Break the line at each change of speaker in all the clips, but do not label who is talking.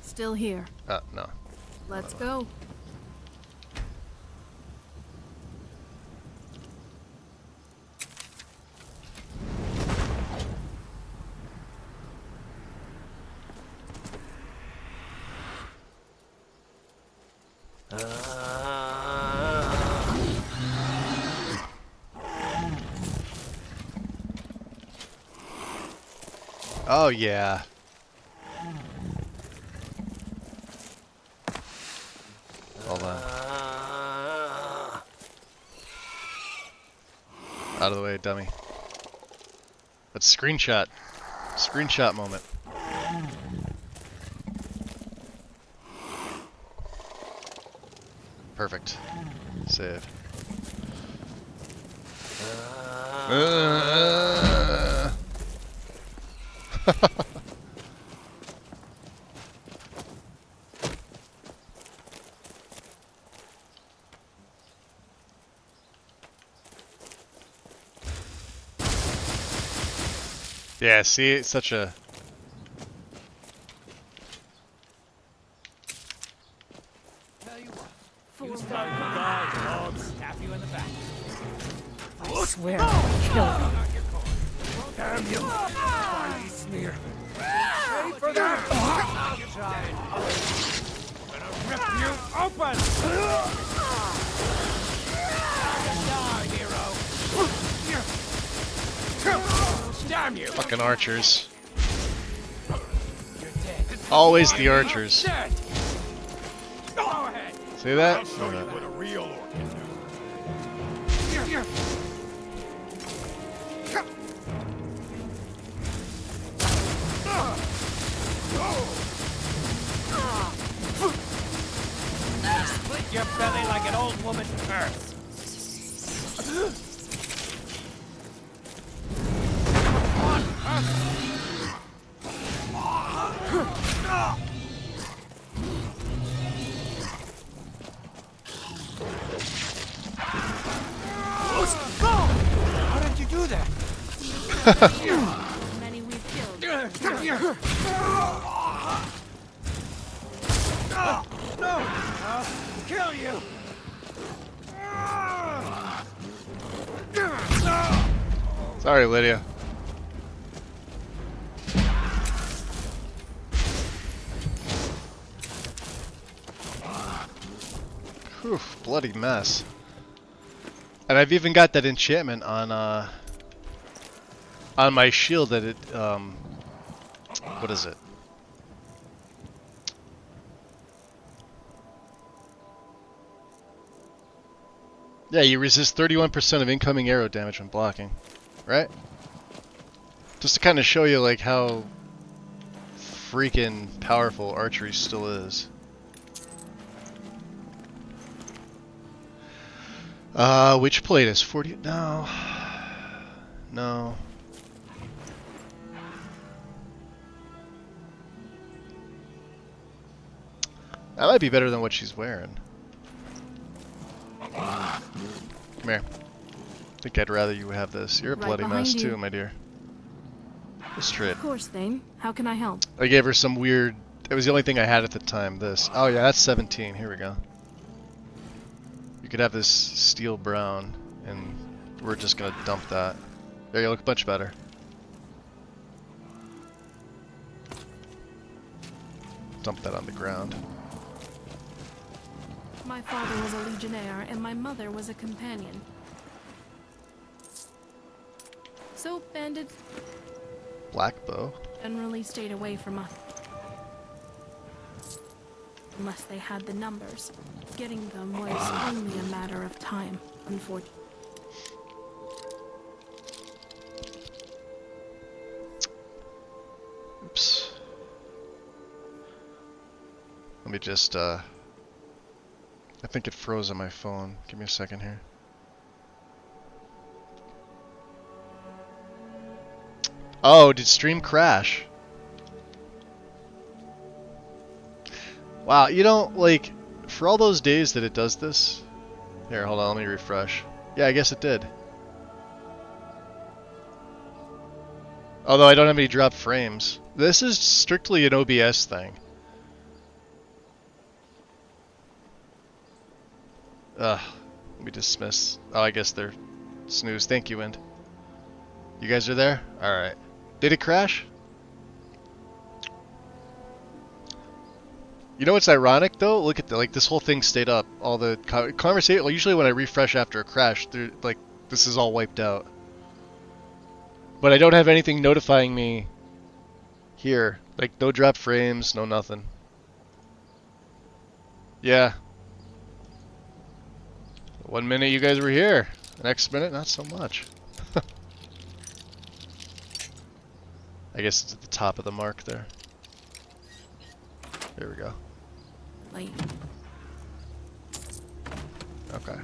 Still here.
No.
Let's go.
Oh yeah. Hold on. Out of the way, dummy. Let's screenshot. Screenshot moment. Perfect. Save. Yeah, see, it's such a...
Tell you what, you start to die, I'll stab you in the back.
I swear I'll kill you.
Damn you! Bloody smear! Ready for that? I'm gonna rip you open! Die, hero! Damn you!
Fucking archers.
You're dead.
Always the archers.
Dead. Go ahead.
See that?
I'll show you what a real orc can do.
Split your belly like an old woman curse. How did you do that?
Many we've killed.
No! I'll kill you!
Sorry, Lydia. Whew, bloody mess. And I've even got that enchantment on my shield that it what is it? Yeah, you resist 31% of incoming arrow damage when blocking, right? Just to kind of show you like how freaking powerful archery still is. Which plate is 40? No. No. That might be better than what she's wearing. Come here. I think I'd rather you have this. You're a
Right
bloody mess
behind you.
too, my dear. Let's trade.
Of course, Thane. How can I help?
I gave her some weird... It was the only thing I had at the time, this. Oh yeah, that's 17. Here we go. You could have this steel brown, and we're just gonna dump that. There you look much better. Dump that on the ground.
My father was a legionnaire, and my mother was a companion. So, bandits
Black bow.
generally stayed away from us. Unless they had the numbers. Getting them was only a matter of time, unfortunately.
Oops. Let me just, I think it froze on my phone. Give me a second here. Oh, did stream crash? Wow, you know, like, for all those days that it does this... Here, hold on, let me refresh. Yeah, I guess it did. Although I don't have any dropped frames. This is strictly an OBS thing. Let me dismiss. Oh, I guess they're snooze. Thank you, Wind. You guys are there? Alright. Did it crash? You know what's ironic though? Look at like this whole thing stayed up. All the conversation. Well, usually when I refresh after a crash, like this is all wiped out. But I don't have anything notifying me here. Like no drop frames, no nothing. Yeah. 1 minute you guys were here. The next minute, not so much. I guess it's at the top of the mark there. There we go.
Late.
Okay.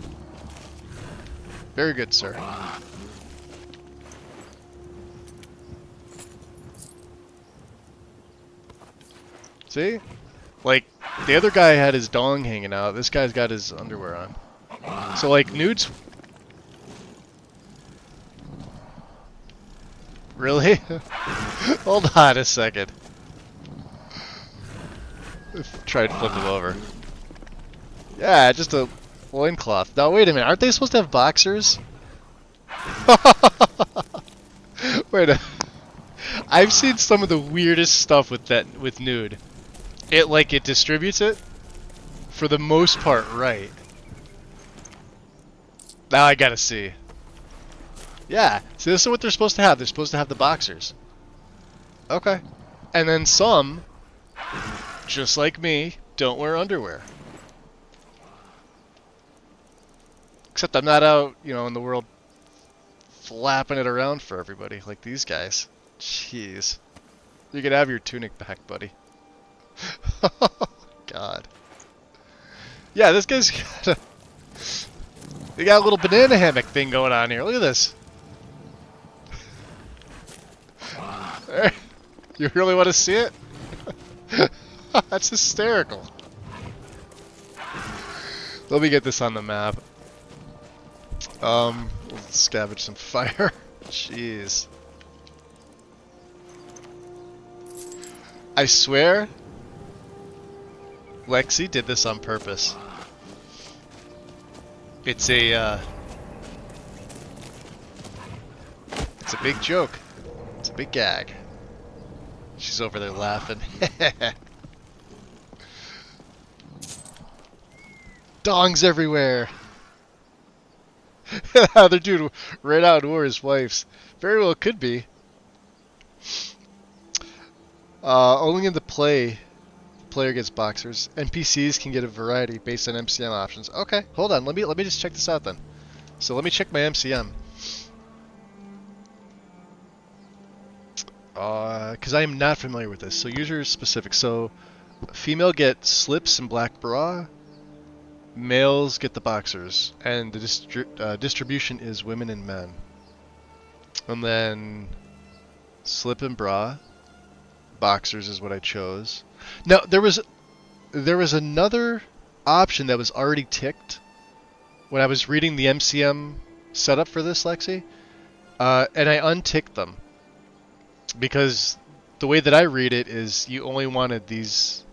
Very good, sir. See? Like, the other guy had his dong hanging out. This guy's got his underwear on. So, like, nudes... Really? Hold on a second. Try and flip him over. Yeah, just a loincloth. Now, wait a minute. Aren't they supposed to have boxers? Wait a... I've seen some of the weirdest stuff with nude. It distributes it for the most part right. Now I gotta see. Yeah, see, this is what they're supposed to have. They're supposed to have the boxers. Okay. And then some, just like me, don't wear underwear. Except I'm not out, you know, in the world flapping it around for everybody like these guys. Jeez. You can have your tunic back, buddy. God. Yeah, this guy's got a... They got a little banana hammock thing going on here. Look at this. You really want to see it? That's hysterical. Let me get this on the map. We'll scavenge some fire. Jeez. I swear, Lexi did this on purpose. It's a big joke. It's a big gag. She's over there laughing. Dongs everywhere. Other dude ran out and wore his wife's. Very well could be. Only in the player gets boxers. NPCs can get a variety based on MCM options. Okay, hold on. Let me just check this out then. So let me check my MCM. Because I am not familiar with this. So user specific. So female get slips and black bra. Males get the boxers, and the distribution is women and men. And then slip and bra. Boxers is what I chose. Now there was another option that was already ticked when I was reading the MCM setup for this, Lexi, and I unticked them because the way that I read it is you only wanted these.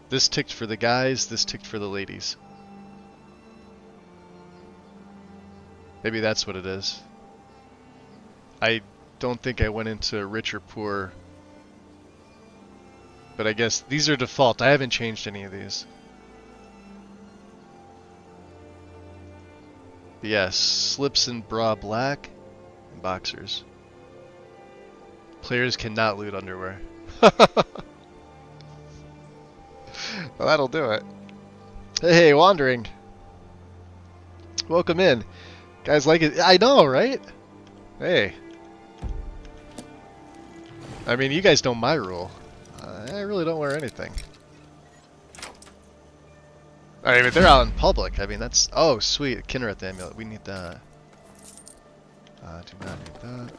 This ticked for the guys, this ticked for the ladies. Maybe that's what it is. I don't think I went into rich or poor. But I guess these are default. I haven't changed any of these. But yes, slips and bra black, and boxers. Players cannot loot underwear. Well, that'll do it. Hey, Wandering. Welcome in. Guys like it. I know, right? Hey. I mean, you guys know my rule. I really don't wear anything. I mean, they're out in public. I mean, that's... Oh, sweet. Kinnereth amulet. We need that. Do not need that.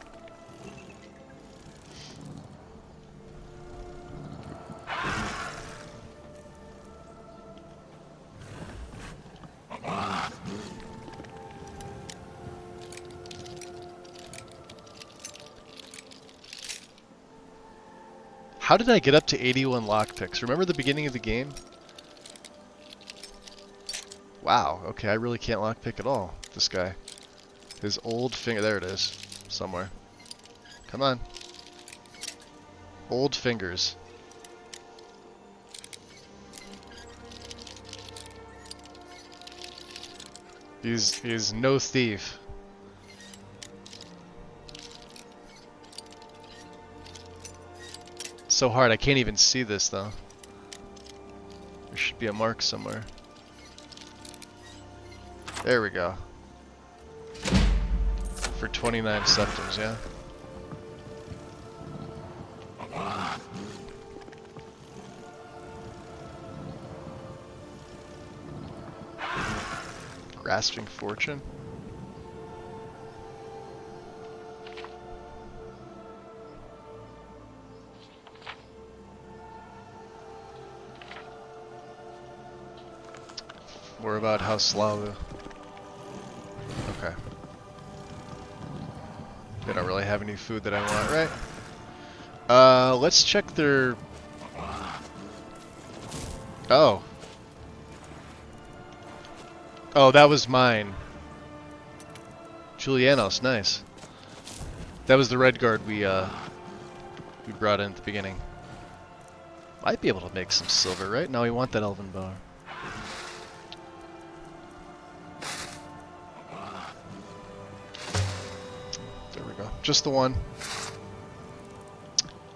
How did I get up to 81 lockpicks? Remember the beginning of the game? Wow, okay, I really can't lockpick at all. This guy. His old finger, there it is. Somewhere. Come on. Old fingers. He's no thief. It's so hard, I can't even see this though. There should be a mark somewhere. There we go. For 29 septums, yeah. Grasping fortune. We're about House Slava. Okay. They don't really have any food that I want, right? Let's check their... Oh. Oh, that was mine. Julianos, nice. That was the red guard we brought in at the beginning. Might be able to make some silver, right? Now we want that elven bow. There we go. Just the one.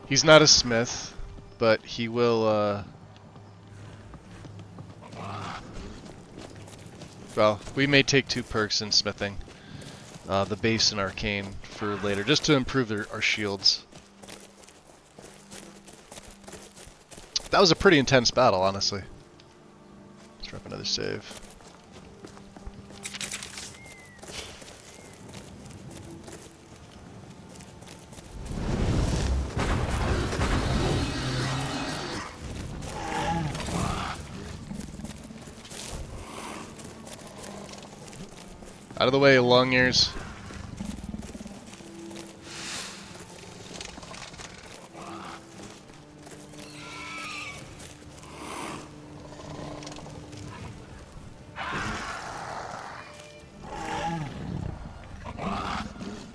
He's not a smith, but he will, well, we may take 2 perks in smithing. The base and arcane for later, just to improve our shields. That was a pretty intense battle, honestly. Let's drop another save. Out of the way, long ears.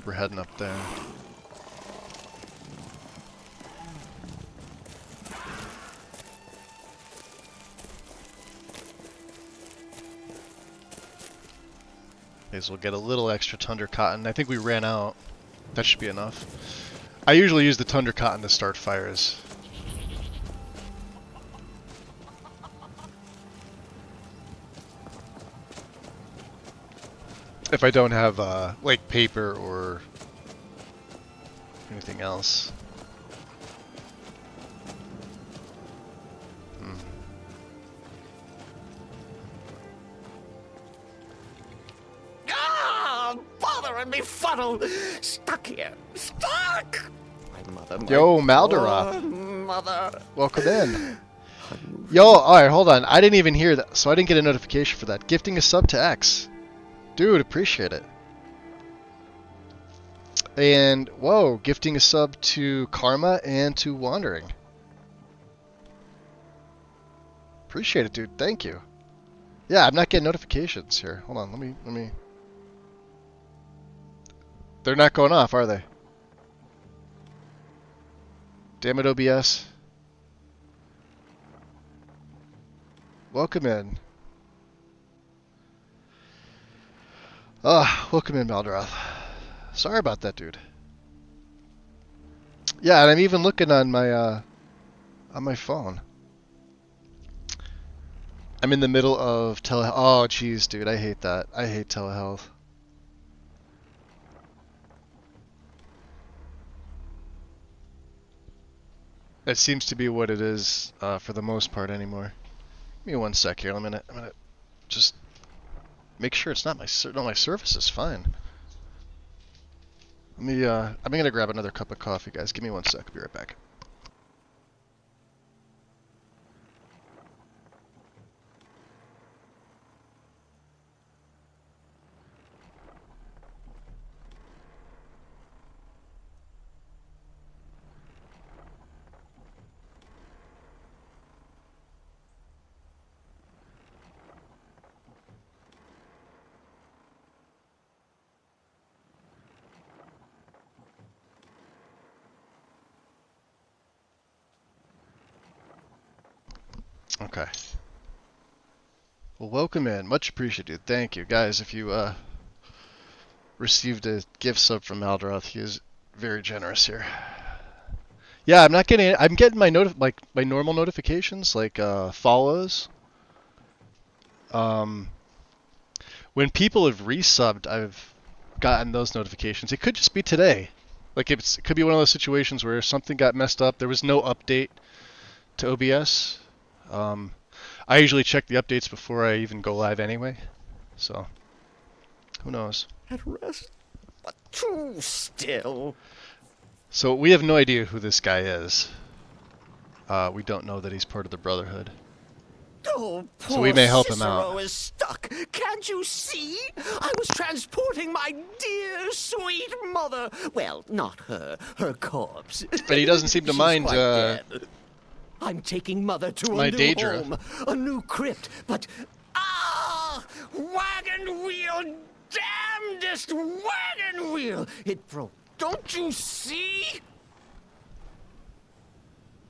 We're heading up there. So we'll get a little extra Tundra Cotton. I think we ran out. That should be enough. I usually use the Tundra Cotton to start fires. If I don't have like paper or anything else.
Bothering me funnel! Stuck here! Stuck! My mother,
Yo, Maldaroth.
poor mother.
Welcome in. Yo, alright, hold on. I didn't even hear that, so I didn't get a notification for that. Gifting a sub to X. Dude, appreciate it. And, whoa, gifting a sub to Karma and to Wandering. Appreciate it, dude. Thank you. Yeah, I'm not getting notifications here. Hold on, let me... They're not going off, are they? Damn it, OBS. Welcome in. Welcome in, Maldaroth. Sorry about that, dude. Yeah, and I'm even looking on my phone. I'm in the middle of telehealth. Oh, jeez, dude, I hate that. I hate telehealth. That seems to be what it is for the most part anymore. Give me one sec here. I'm gonna just make sure it's not my no, my service is fine. Let me I'm gonna grab another cup of coffee, guys. Give me one sec. I'll be right back. Okay. Well, welcome in. Much appreciated. Thank you. Guys, if you received a gift sub from Aldroth, he is very generous here. Yeah, I'm not getting it. I'm getting my my normal notifications, like follows. When people have resubbed, I've gotten those notifications. It could just be today. Like it could be one of those situations where something got messed up. There was no update to OBS. I usually check the updates before I even go live anyway. So, who knows?
At rest, but too still.
So we have no idea who this guy is. We don't know that he's part of the Brotherhood.
Oh, poor
So we may help him
Cicero
out.
is stuck. Can't you see? I was transporting my dear, sweet mother. Well, not her corpse.
But he doesn't seem to
She's
mind,
quite dead. I'm taking mother to
my
a new
Daedra.
home, a new crypt, but wagon wheel, damnedest wagon wheel! It broke. Don't you see?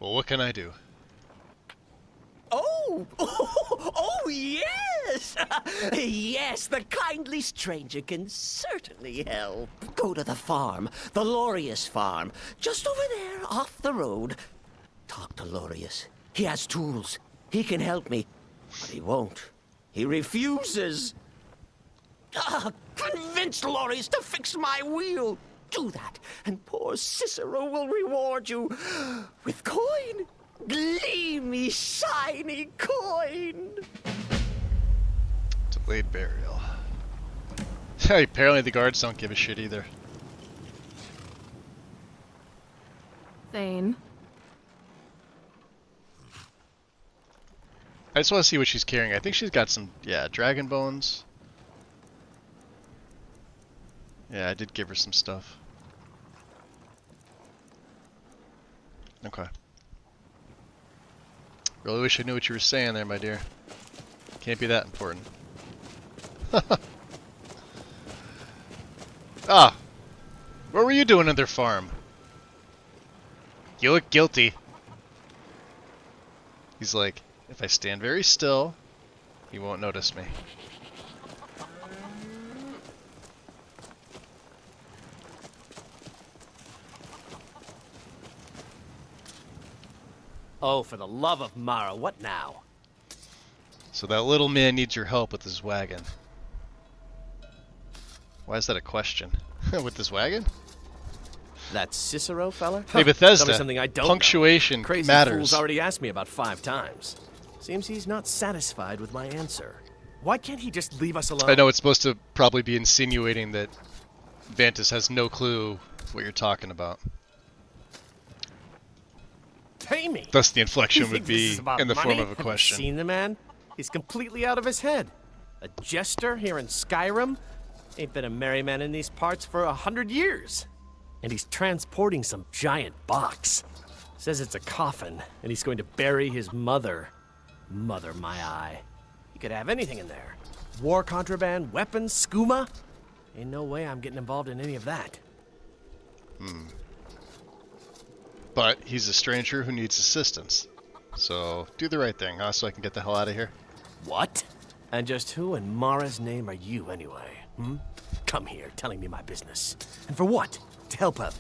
Well, what can I do?
Oh, yes! Yes, the kindly stranger can certainly help. Go to the farm, the Lorius farm, just over there off the road. Talk to Lorius. He has tools. He can help me. But he won't. He refuses. Convince Lorius to fix my wheel. Do that, and poor Cicero will reward you with coin. Gleamy, shiny coin.
Delayed burial. Apparently the guards don't give a shit either.
Thane.
I just want to see what she's carrying. I think she's got some, yeah, dragon bones. Yeah, I did give her some stuff. Okay. Really wish I knew what you were saying there, my dear. Can't be that important. Ah! What were you doing on their farm? You look guilty. He's like, if I stand very still, he won't notice me.
Oh, for the love of Mara, what now?
So that little man needs your help with his wagon. Why is that a question? With this wagon?
That Cicero fella?
Hey,
Tell
Bethesda,
me something I don't
punctuation
know. Crazy
matters.
fool's already asked me about 5 times. Seems he's not satisfied with my answer. Why can't he just leave us alone?
I know it's supposed to probably be insinuating that Vantus has no clue what you're talking about.
Pay me.
Thus the inflection
You
would
think this
be
is about
in the form
money?
of a
Have you
question.
seen the man? He's completely out of his head. A jester here in Skyrim? Ain't been a merry man in these parts for 100 years. And he's transporting some giant box. Says it's a coffin, and he's going to bury his mother. Mother, my eye. He could have anything in there. War contraband, weapons, skooma. Ain't no way I'm getting involved in any of that.
But he's a stranger who needs assistance. So do the right thing, huh? So I can get the hell out of here.
What? And just who in Mara's name are you, anyway? Come here, telling me my business. And for what? To help a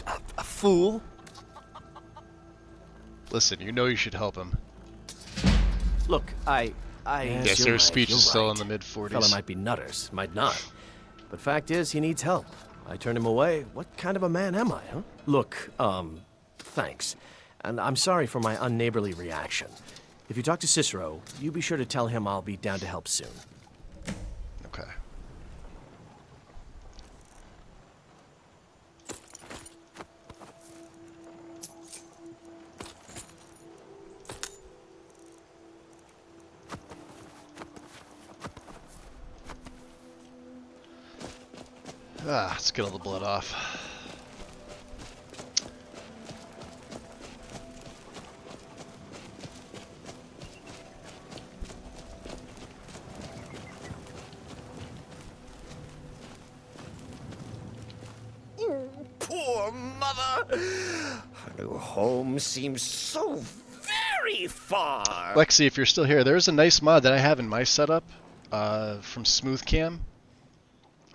fool?
Listen, you know you should help him.
Look, I...
Yes,
you're
their speech
you're
is still
right.
in the mid-40s.
Fella might be nutters, might not. But fact is, he needs help. I turn him away. What kind of a man am I, huh? Look, thanks. And I'm sorry for my unneighborly reaction. If you talk to Cicero, you be sure to tell him I'll be down to help soon.
Okay. Let's get all the blood off.
Poor mother. Her new home seems so very very far.
Lexi, if you're still here, there's a nice mod that I have in my setup from SmoothCam,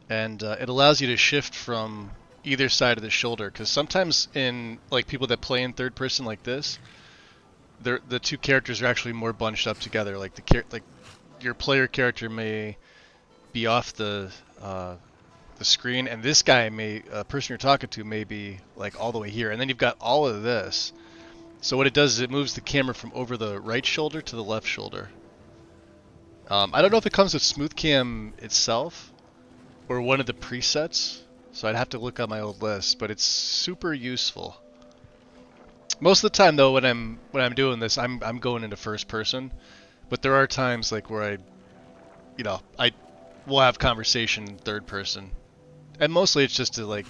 and it allows you to shift from either side of the shoulder. Because sometimes in like people that play in third person like this, the two characters are actually more bunched up together. Like your player character may be off the screen, and this guy person you're talking to may be like all the way here, and then you've got all of this. So what it does is it moves the camera from over the right shoulder to the left shoulder. I don't know if it comes with SmoothCam itself or one of the presets, so I'd have to look on my old list, but it's super useful. Most of the time though, when I'm doing this, I'm going into first person, but there are times like where I will have conversation in third person, and mostly it's just to like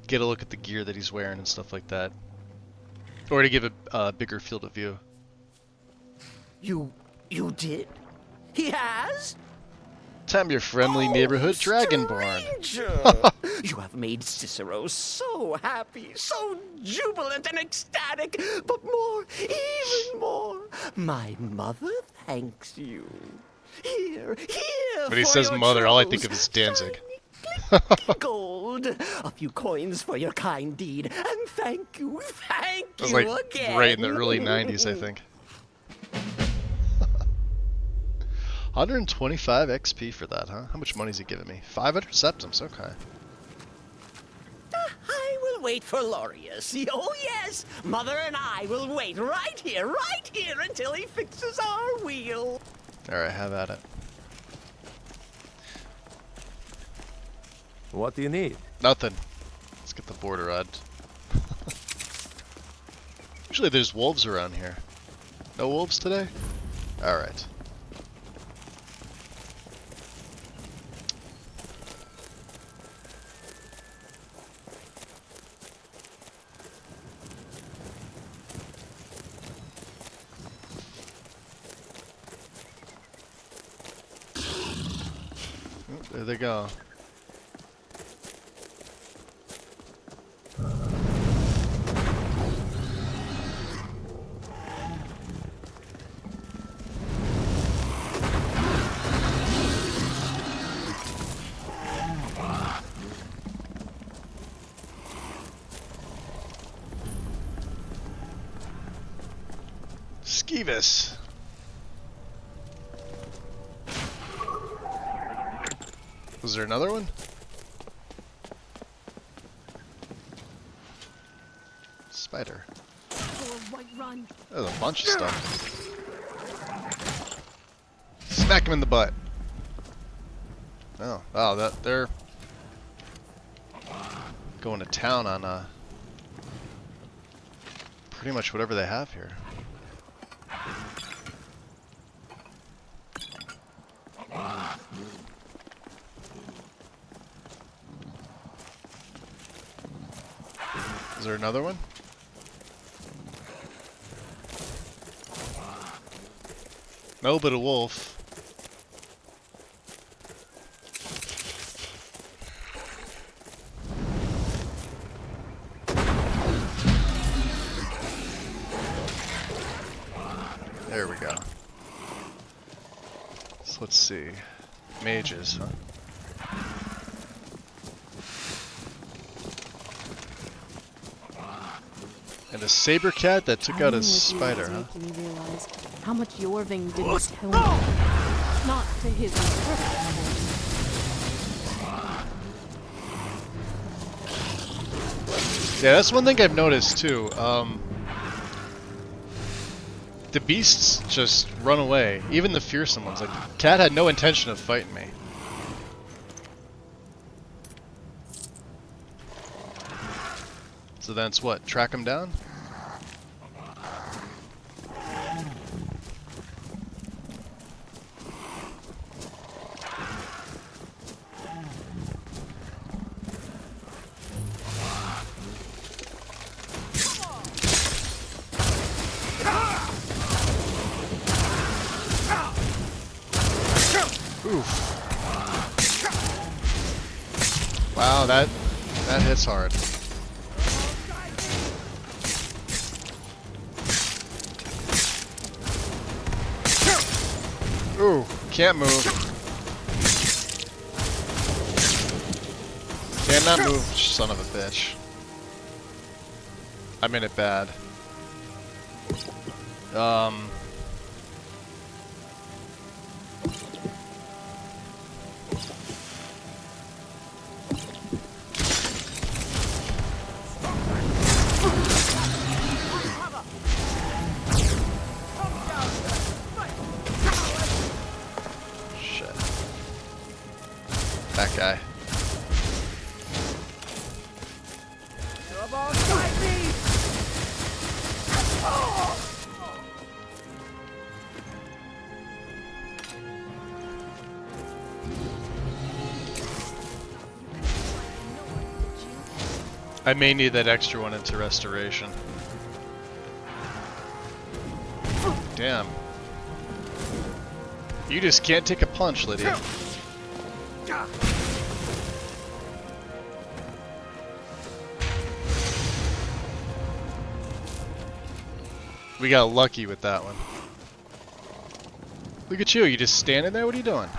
get a look at the gear that he's wearing and stuff like that, or to give a bigger field of view.
You did? He has?
I'm your friendly neighborhood dragonborn.
Stranger! You have made Cicero so happy, so jubilant and ecstatic, but more, even more, my mother thanks you. Here,
When he
for
says
your
mother, all I
troubles.
think of is Danzig.
Shiny gold, a few coins for your kind deed, and thank you
It was like
again.
right in the early 90s, I think. 125 XP for that, huh? How much money is he giving me? 500 septims, okay.
I will wait for Laureus. Oh, yes. Mother and I will wait right here until he fixes our wheel.
Alright, have at it.
What do you need?
Nothing. Let's get the border rod. Usually there's wolves around here. No wolves today? Alright. There they go. Skeevis. Was there another one? Spider. There's a bunch of stuff. Smack him in the butt. Oh, they're going to town on pretty much whatever they have here. Is there another one? No, but a wolf. There we go. So let's see. Mages, huh? And a saber cat that took out a spider, huh?
Making me realize how much Yorving didn't tell me. Not to his purpose.
Yeah, that's one thing I've noticed too. The beasts just run away. Even the fearsome ones. Like, the cat had no intention of fighting me. So then it's what? Track him down? Oof. Wow, that hits hard. Ooh, can't move. Cannot move, son of a bitch. I'm in it bad. Shit. That guy. I may need that extra one into restoration. Damn. You just can't take a punch, Lydia. We got lucky with that one. Look at you, you just standing there? What are you doing?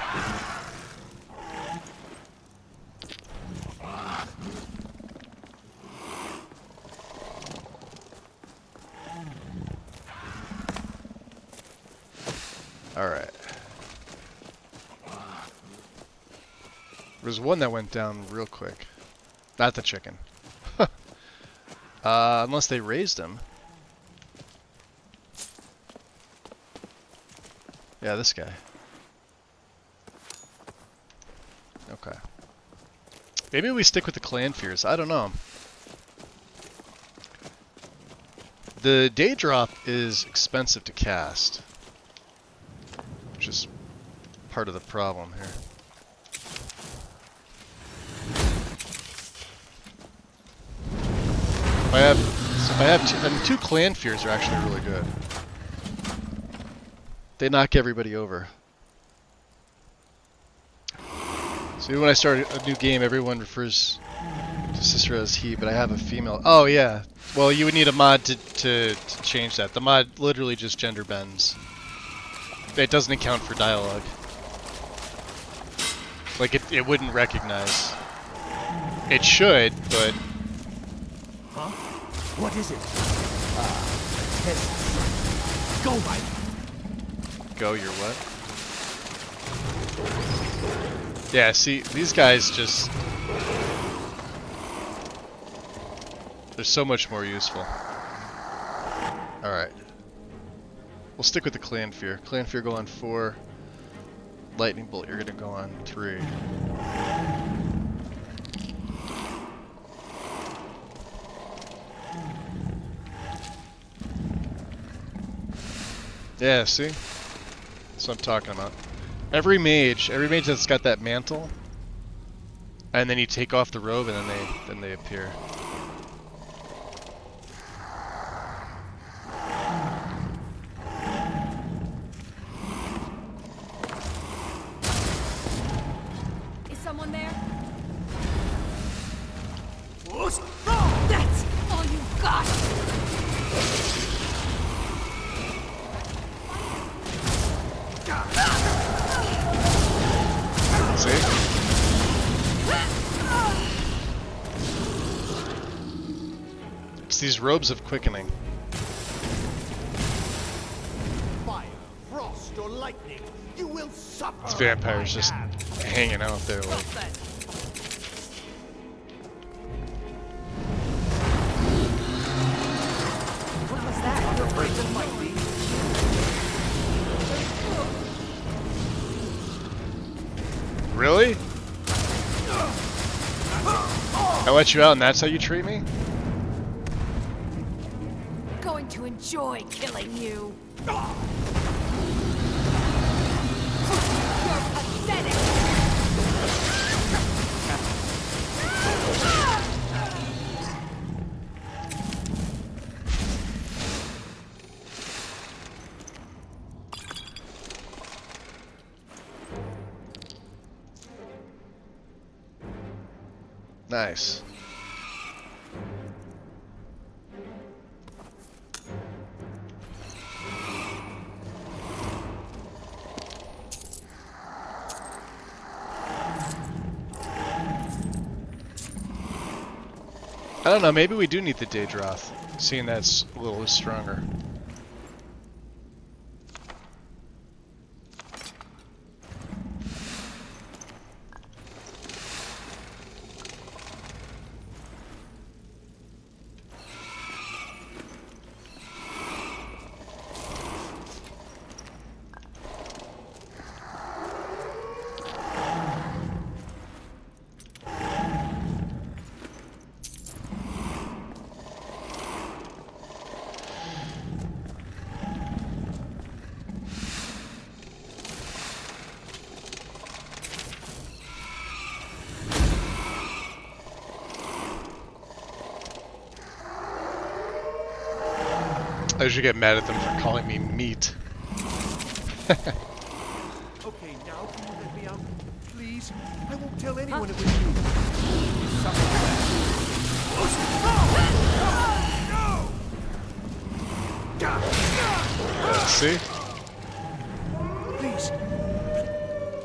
Alright. There's one that went down real quick. Not the chicken. Unless they raised him. Yeah, this guy. Okay. Maybe we stick with the clan fears. I don't know. The day drop is expensive to cast, which is part of the problem here. If I have two, and two clan fears are actually really good. They knock everybody over. So even when I start a new game, everyone refers to sister as he, but I have a female. Oh yeah. Well, you would need a mod to change that. The mod literally just gender bends. It doesn't account for dialogue. Like it wouldn't recognize. It should, but...
Huh? What is it? Go, Mike.
Go, your what? Yeah, see, these guys just... They're so much more useful. Alright. We'll stick with the Clan Fear. Clan Fear go on 4. Lightning Bolt, you're gonna go on 3. Yeah, see? That's what I'm talking about. Every mage that's got that mantle, and then you take off the robe and then they appear.
Is someone there? That's all you got!
See? It's these robes of quickening.
Fire, frost, or lightning, you will suffer.
These vampires just hanging out there like...
What was that? You're afraid to fight me?
Really? I let you out and that's how you treat me?
Going to enjoy killing you. You're pathetic.
Nice. I don't know, maybe we do need the Daedroth, seeing that's a little stronger. I should get mad at them for calling me meat.
Okay, now can you let me out? Please? I won't tell anyone it was you. Suffer that.
See?
Please.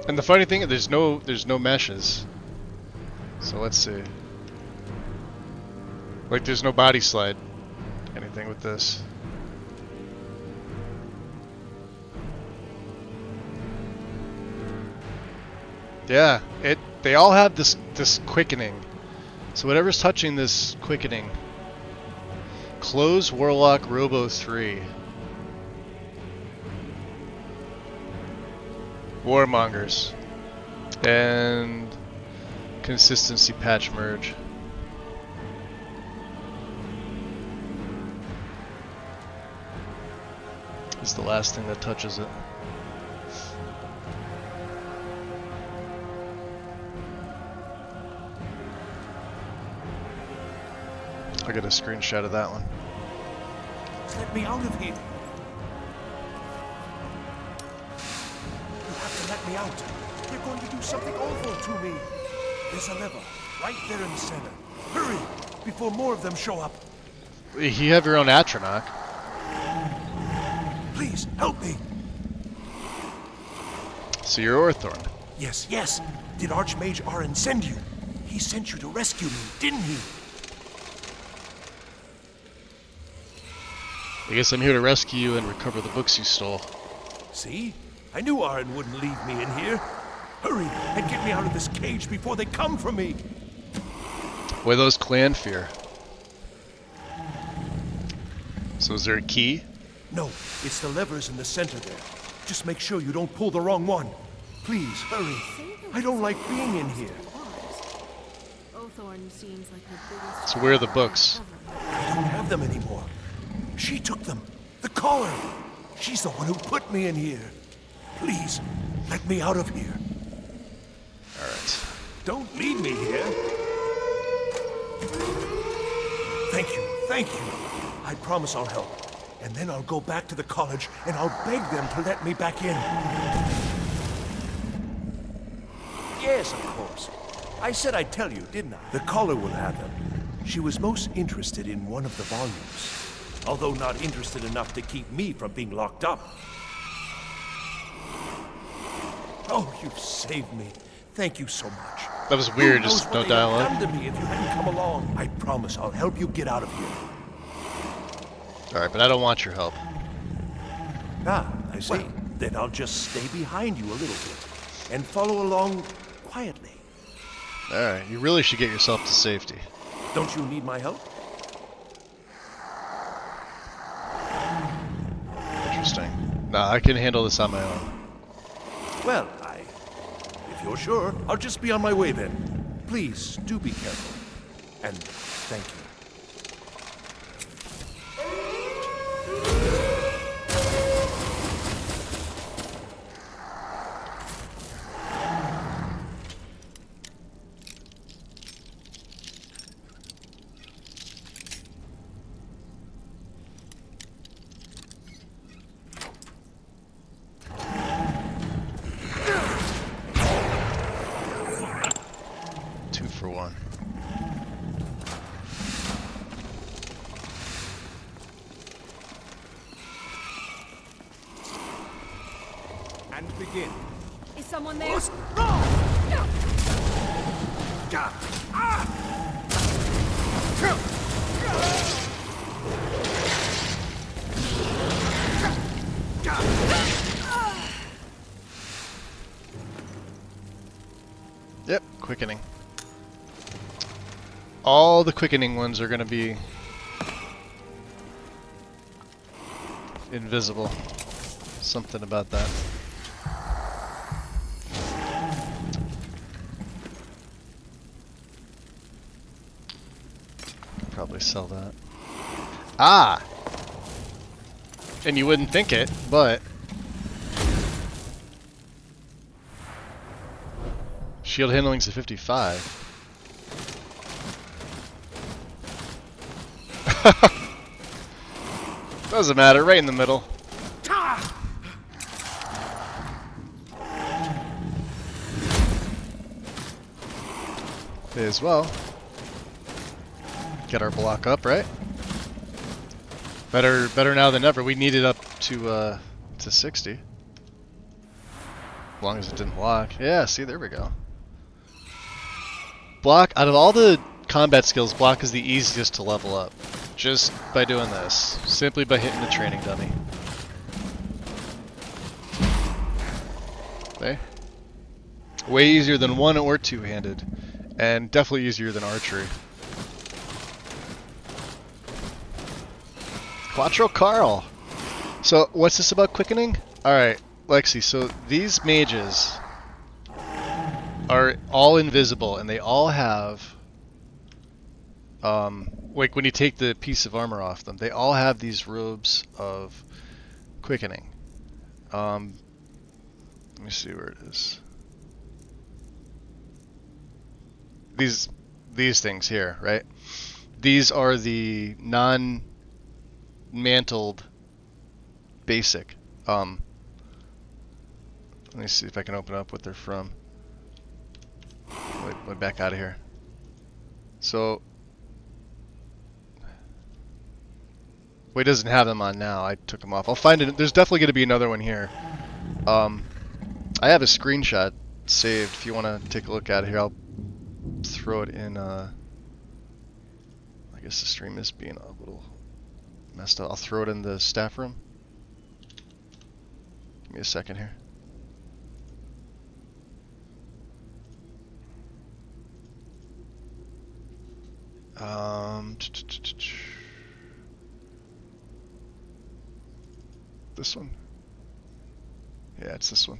And the funny thing, there's no meshes. So let's see. Like there's no body slide. Anything with this. Yeah, they all have this quickening. So whatever's touching this quickening. Close Warlock Robo 3. Warmongers. And consistency patch merge. It's the last thing that touches it. I got a screenshot of that one.
Let me out of here. You have to let me out. They're going to do something awful to me. There's a lever right there in the center. Hurry, before more of them show up.
You have your own Atronach.
Please, help me.
So you're Orthorn.
Yes, yes. Did Archmage Arin send you? He sent you to rescue me, didn't he?
I guess I'm here to rescue you and recover the books you stole.
See? I knew Arin wouldn't leave me in here. Hurry and get me out of this cage before they come for me.
Boy, those clan fear. So is there a key?
No, it's the levers in the center there. Just make sure you don't pull the wrong one. Please, hurry. I don't like being in here.
Othorn seems like the biggest.
So where are the books?
I don't have them anymore. She took them. The caller. She's the one who put me in here. Please, let me out of here.
Alright.
Don't leave me here. Thank you, thank you. I promise I'll help. And then I'll go back to the college and I'll beg them to let me back in. Yes, of course. I said I'd tell you, didn't I? The caller will have them. She was most interested in one of the volumes. Although not interested enough to keep me from being locked up. Oh, you've saved me. Thank you so much.
That was weird,
Who knows
just
what
no
they'd have
dialogue.
done to me if you hadn't come along. I promise I'll help you get out of here.
Alright, but I don't want your help.
Ah, I see. Well, then I'll just stay behind you a little bit and follow along quietly.
Alright, you really should get yourself to safety.
Don't you need my help?
Interesting. Nah, I can handle this on my own.
Well, if you're sure, I'll just be on my way then. Please, do be careful. And thank you.
For one.
And begin.
Is someone there?
Yep, quickening. All the quickening ones are going to be invisible. Something about that. Probably sell that. Ah! And you wouldn't think it, but shield handling's a 55. Doesn't matter, right in the middle. May as well. Get our block up, right? Better now than ever. We need it up to 60. As long as it didn't block. Yeah, see, there we go. Block, out of all the combat skills, block is the easiest to level up. Just by doing this. Simply by hitting the training dummy. Okay. Way easier than one or two-handed. And definitely easier than archery. Quattro Carl! So, what's this about quickening? Alright, Lexi, so these mages are all invisible, and they all have, like when you take the piece of armor off them, they all have these robes of quickening. Let me see where it is. These things here, right? These are the non-mantled basic. Let me see if I can open up what they're from. Wait, back out of here. So, well, he doesn't have them on now. I took them off. I'll find it. There's definitely going to be another one here. I have a screenshot saved. If you want to take a look at it here, I'll throw it in. I guess the stream is being a little messed up. I'll throw it in the staff room. Give me a second here. This one? Yeah, it's this one.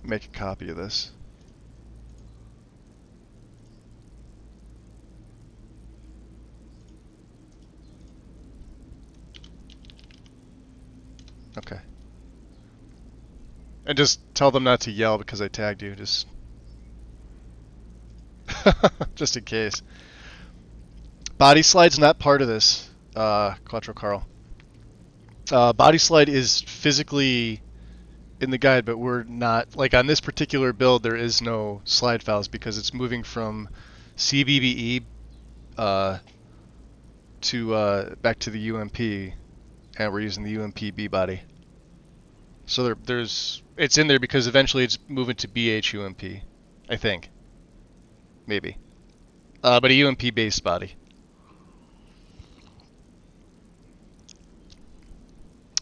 Make a copy of this. Okay. And just tell them not to yell because I tagged you, just just in case. Body slide's not part of this, Quattro Carl. Body slide is physically in the guide, but we're not, like on this particular build, there is no slide files because it's moving from CBBE to back to the UMP, and we're using the UMP B body. So there's it's in there because eventually it's moving to BH UMP, I think, maybe, but a UMP based body.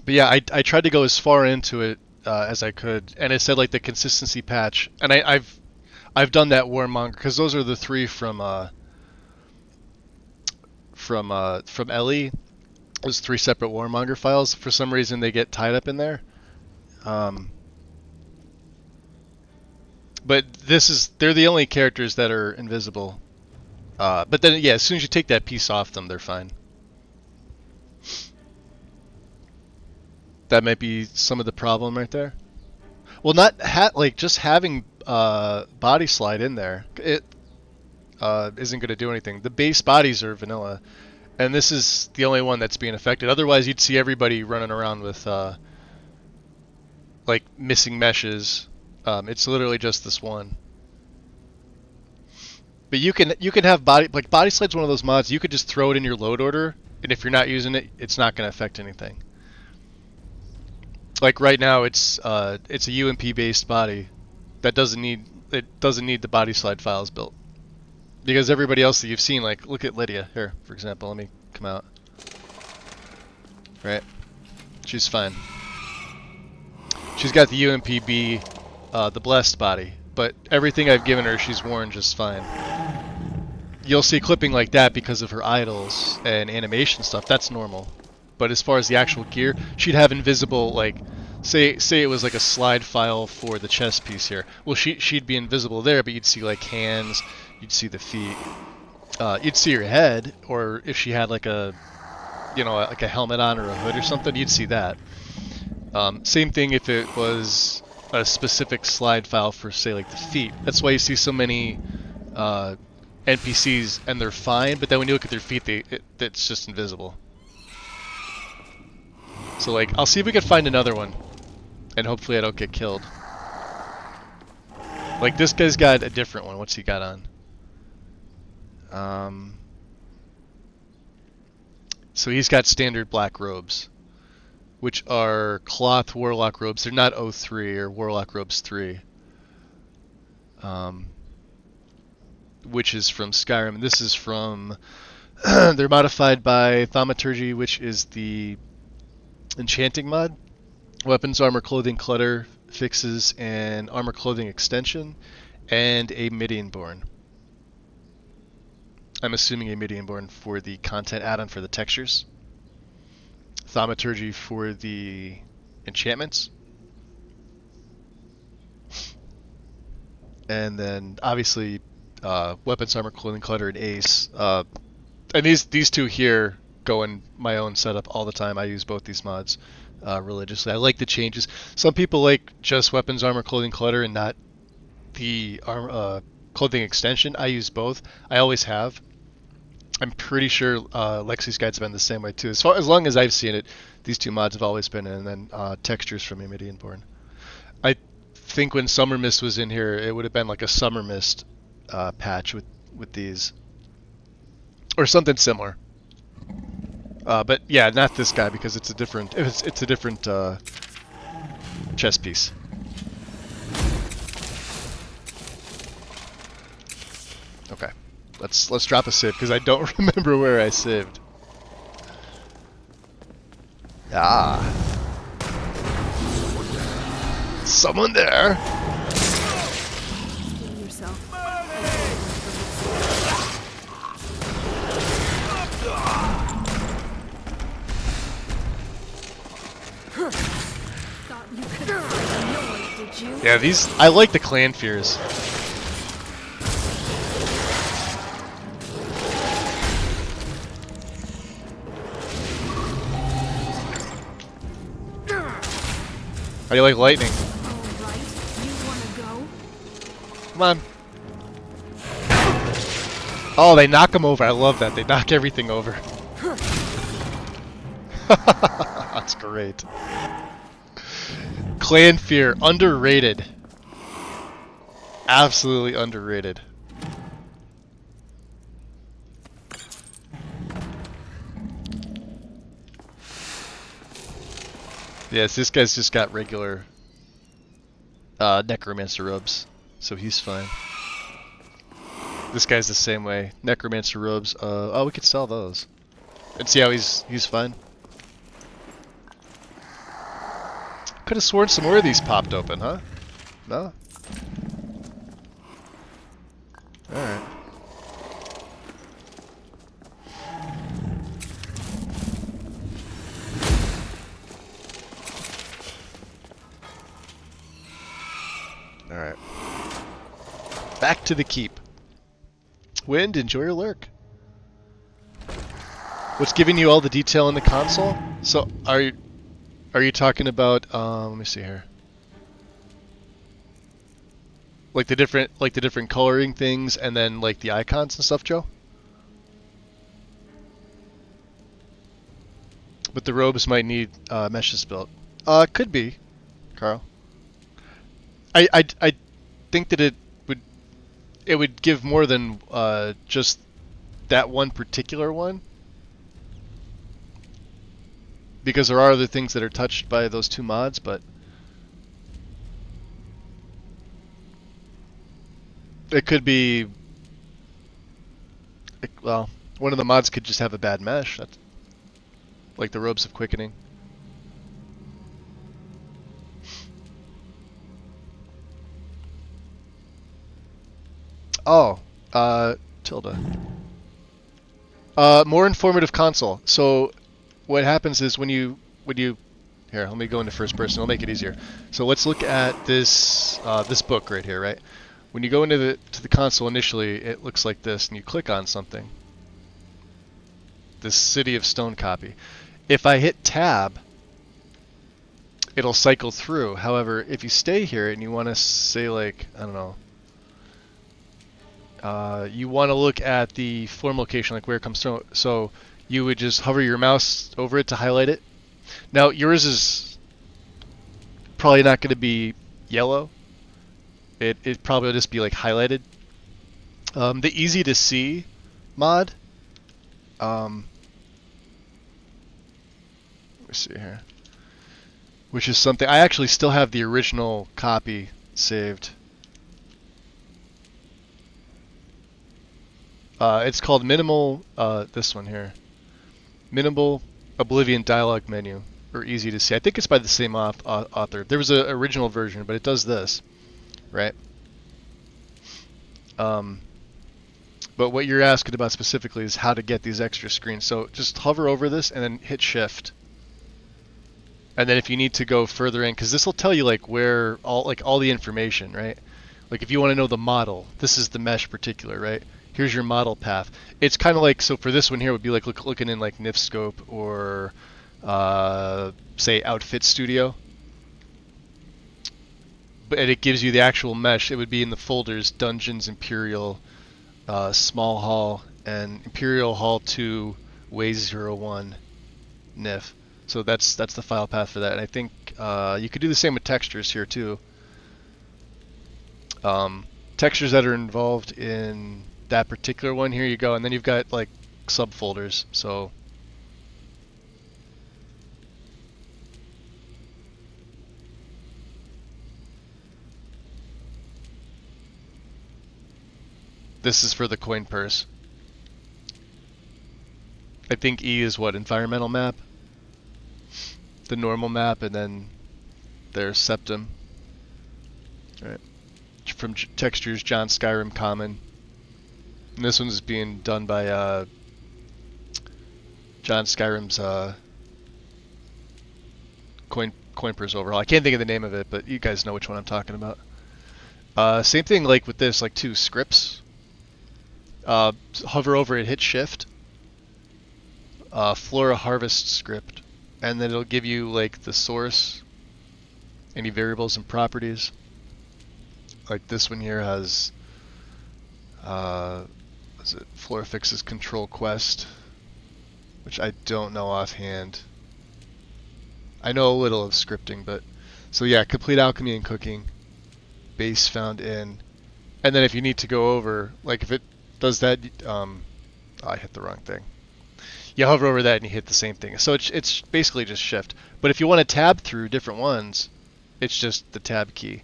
But yeah, I tried to go as far into it as I could, and it said like the consistency patch, and I've done that Warmonger because those are the three from Ellie. Those three separate Warmonger files. For some reason, they get tied up in there. But they're the only characters that are invisible. But then yeah, as soon as you take that piece off them, they're fine. That might be some of the problem right there. Well, not like just having body slide in there, it isn't going to do anything. The base bodies are vanilla, and this is the only one that's being affected. Otherwise, you'd see everybody running around with like missing meshes. It's literally just this one. But you can have body slide's one of those mods. You could just throw it in your load order, and if you're not using it, it's not going to affect anything. Like right now, it's a UMP based body that doesn't need the body slide files built. Because everybody else that you've seen, like, look at Lydia here, for example. Let me come out. Right? She's fine. She's got the UMPB, the blessed body, but everything I've given her, she's worn just fine. You'll see clipping like that because of her idols and animation stuff. That's normal. But as far as the actual gear, she'd have invisible, like, say it was like a slide file for the chest piece here. Well, she'd be invisible there, but you'd see like hands, you'd see the feet, you'd see her head, or if she had like a, like a helmet on or a hood or something, you'd see that. Same thing if it was a specific slide file for, say, like the feet. That's why you see so many NPCs and they're fine, but then when you look at their feet, it's just invisible. So, like, I'll see if we can find another one, and hopefully I don't get killed. Like, this guy's got a different one. What's he got on? So he's got standard black robes, which are cloth warlock robes. They're not O3 or warlock robes 3, which is from Skyrim. This is from, they're modified by Thaumaturgy, which is the enchanting mod. Weapons, armor, clothing, clutter, fixes, and armor, clothing, extension, and a Midianborn. I'm assuming a Midianborn for the content add-on for the textures. Thaumaturgy for the enchantments. And then, obviously, weapons, armor, clothing, clutter, and ace. And these two here go in my own setup all the time. I use both these mods religiously. I like the changes. Some people like just weapons, armor, clothing, clutter, and not the clothing extension. I use both. I always have. I'm pretty sure Lexi's Guide's been the same way too. As long as I've seen it, these two mods have always been in, and then textures from Midianborn. I think when Summer Mist was in here, it would have been like a Summer Mist patch with these, or something similar. But yeah, not this guy because it's a different chess piece. Okay, let's drop a save because I don't remember where I saved. Ah, someone there.
Heal yourself. Thought you could annoy, did you?
Yeah, I like the clan fears. How do you like lightning?
Alright, you wanna go?
Come on. Oh, they knock him over. I love that. They knock everything over. That's great. Clan fear, underrated. Absolutely underrated. Yes, this guy's just got regular necromancer robes, so he's fine. This guy's the same way. Necromancer robes. Oh, we could sell those. And see how he's fine. Could have sworn some more of these popped open, huh? No? Alright. Alright. Back to the keep. Wind, enjoy your lurk. What's giving you all the detail in the console? So, are you talking about, let me see here. Like the different coloring things and then like the icons and stuff, Joe? But the robes might need meshes built. Could be, Carl. I think that it would give more than just that one particular one. Because there are other things that are touched by those two mods, but it could be One of the mods could just have a bad mesh. That's like the robes of quickening. Oh, Tilda. More informative console. So what happens is when you here, let me go into first person. I'll make it easier. So let's look at this this book right here, right? When you go into the console initially, it looks like this, and you click on something. This City of Stone copy. If I hit tab, it'll cycle through. However, if you stay here and you want to say, like, I don't know, you want to look at the form location, like where it comes from. So you would just hover your mouse over it to highlight it. Now yours is probably not going to be yellow. It probably will just be like highlighted. The easy to see mod. Let me see here. Which is something I actually still have the original copy saved. It's called Minimal. This one here. Minimal Oblivion dialogue menu, or easy to see. I think it's by the same author. There was an original version, but it does this, right? But what you're asking about specifically is how to get these extra screens. So just hover over this and then hit shift. And then if you need to go further in, because this will tell you like where all the information, right? Like if you want to know the model, this is the mesh particular, right? Here's your model path. It's kind of like, so for this one here would be like looking in like NifScope or say Outfit Studio. But it gives you the actual mesh. It would be in the folders Dungeons, Imperial, Small Hall, and Imperial Hall 2, Ways 01, Nif. So that's the file path for that. And I think you could do the same with textures here too. Textures that are involved in that particular one, here you go, and then you've got like subfolders. So this is for the coin purse. I think E is what, environmental map, the normal map, and then there's septum. All right. From textures, John Skyrim common. And this one's being done by John Skyrim's coin purse overhaul. I can't think of the name of it, but you guys know which one I'm talking about. Same thing like with this, like two scripts. Hover over it, hit shift. Flora harvest script, and then it'll give you like the source, any variables and properties. Like this one here has is it Flora fixes control quest, which I don't know offhand. I know a little of scripting, but so yeah, complete alchemy and cooking, base found in, and then if you need to go over, like if it does that, I hit the wrong thing. You hover over that and you hit the same thing. So it's basically just shift. But if you want to tab through different ones, it's just the tab key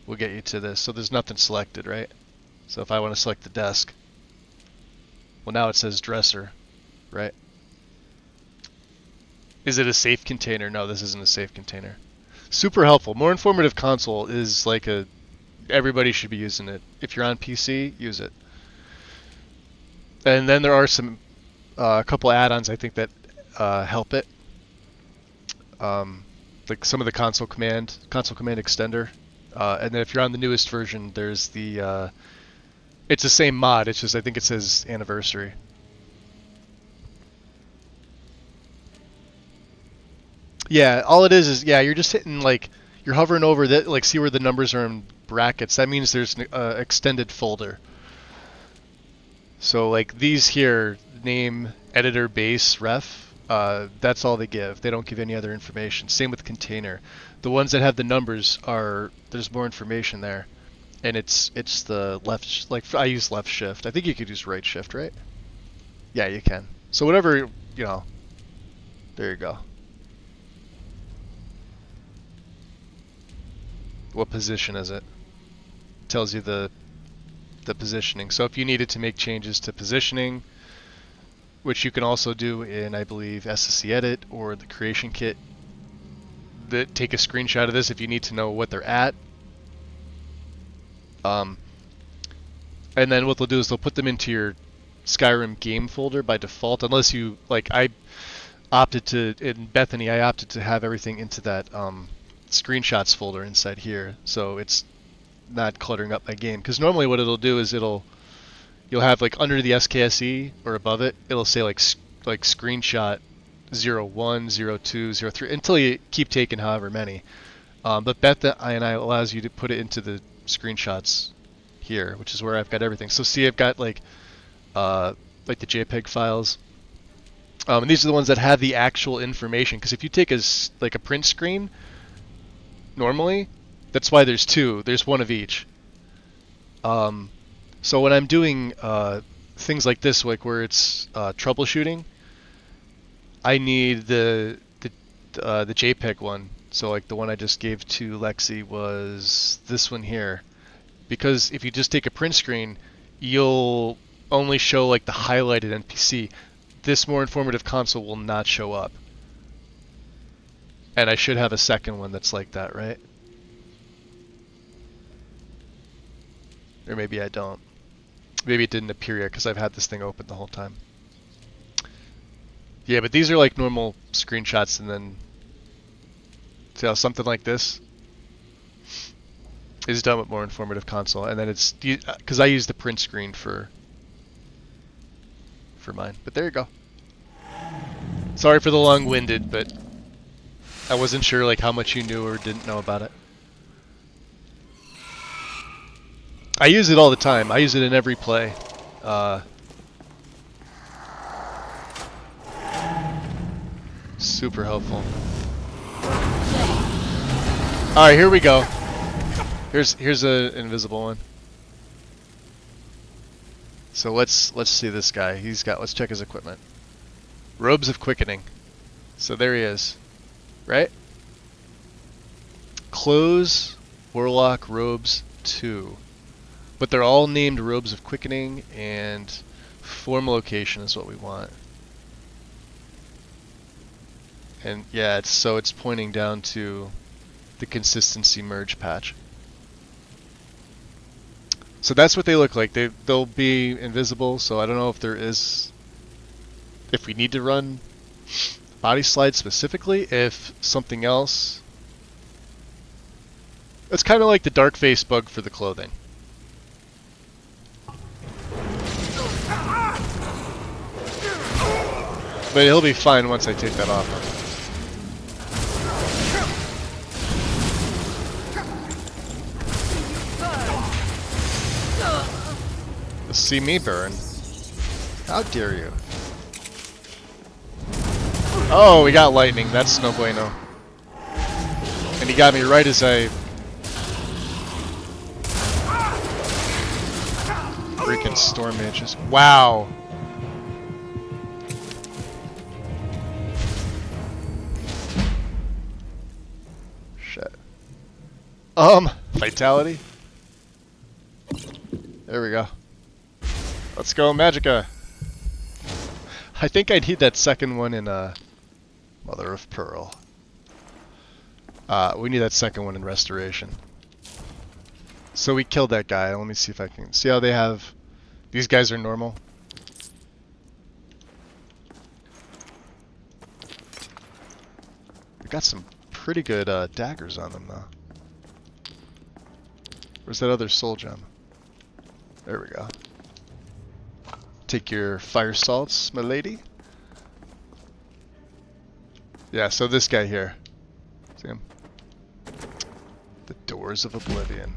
will get you to this. So there's nothing selected, right? So if I want to select the desk, well, now it says dresser, right? Is it a safe container? No, this isn't a safe container. Super helpful. More informative console is like everybody should be using it. If you're on PC, use it. And then there are some a couple add-ons I think that help it. Like some of the console command extender. And then if you're on the newest version, there's the it's the same mod, it's just I think it says anniversary. Yeah, all it is yeah, you're just hitting like you're hovering over that, like see where the numbers are in brackets. That means there's an extended folder. So like these here, name, editor, base, ref, that's all they give. They don't give any other information. Same with container. The ones that have the numbers there's more information there. And it's the left, like I use left shift. I think you could use right shift, right? Yeah, you can. So whatever, there you go. What position is it? Tells you the positioning. So if you needed to make changes to positioning, which you can also do in, I believe, SSC Edit or the Creation Kit. That take a screenshot of this if you need to know what they're at. And then what they'll do is they'll put them into your Skyrim game folder by default, unless you, like, in Bethany, I opted to have everything into that screenshots folder inside here, so it's not cluttering up my game. Because normally what it'll do is you'll have, like, under the SKSE or above it, it'll say like screenshot 01, 02, 03, until you keep taking however many. But Bethany allows you to put it into the screenshots here, which is where I've got everything. So see, I've got like the JPEG files. And these are the ones that have the actual information, because if you take a print screen, normally, that's why there's two. There's one of each. So when I'm doing things like this, like where it's troubleshooting, I need the JPEG one. So like the one I just gave to Lexi was this one here, because if you just take a print screen, you'll only show like the highlighted NPC. This more informative console will not show up. And I should have a second one that's like that, right? Or maybe I don't. Maybe it didn't appear yet because I've had this thing open the whole time. Yeah, but these are like normal screenshots, and then see how something like this is done with more informative console, and then it's because I use the print screen for mine. But there you go. Sorry for the long-winded, but I wasn't sure like how much you knew or didn't know about it. I use it all the time. I use it in every play. Super helpful. All right, here we go. Here's an invisible one. So let's see this guy. Let's check his equipment. Robes of Quickening. So there he is. Right? Clothes, Warlock, Robes 2. But they're all named Robes of Quickening, and form location is what we want. And yeah, it's pointing down to the consistency merge patch. So that's what they look like. They'll be invisible, so I don't know if we need to run body slide specifically, if something else. It's kind of like the dark face bug for the clothing. But he'll be fine once I take that off him. See me burn. How dare you? Oh, we got lightning. That's no bueno. And he got me right as I... Freaking storm mages. Wow. Shit. Vitality. There we go. Let's go, Magica! I think I need that second one in Mother of Pearl. We need that second one in Restoration. So we killed that guy. Let me see if I can... See how they have... These guys are normal. We got some pretty good daggers on them, though. Where's that other soul gem? There we go. Take your fire salts, my lady. Yeah, so this guy here. See him? The Doors of Oblivion.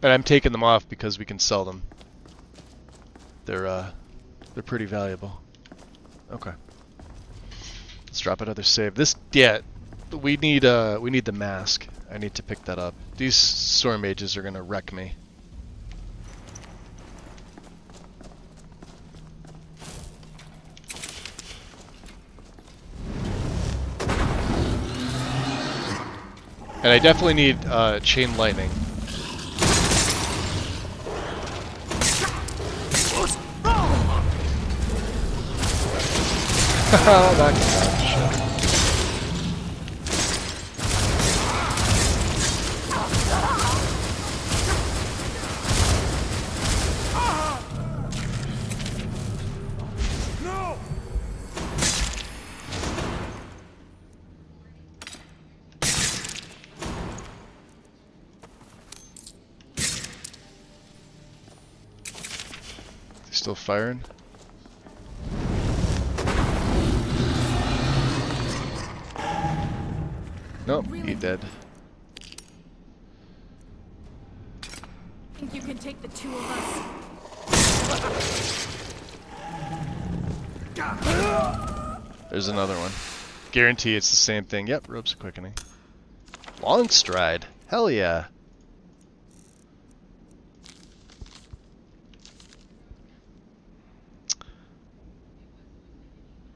And I'm taking them off because we can sell them. They're pretty valuable. Okay. Let's drop another save. We need the mask. I need to pick that up. These storm mages are gonna wreck me. And I definitely need chain lightning. That shit. Still firing? Nope, he dead.
Think you can take the two of us?
There's another one. Guarantee it's the same thing. Yep, ropes quickening. Long stride. Hell yeah.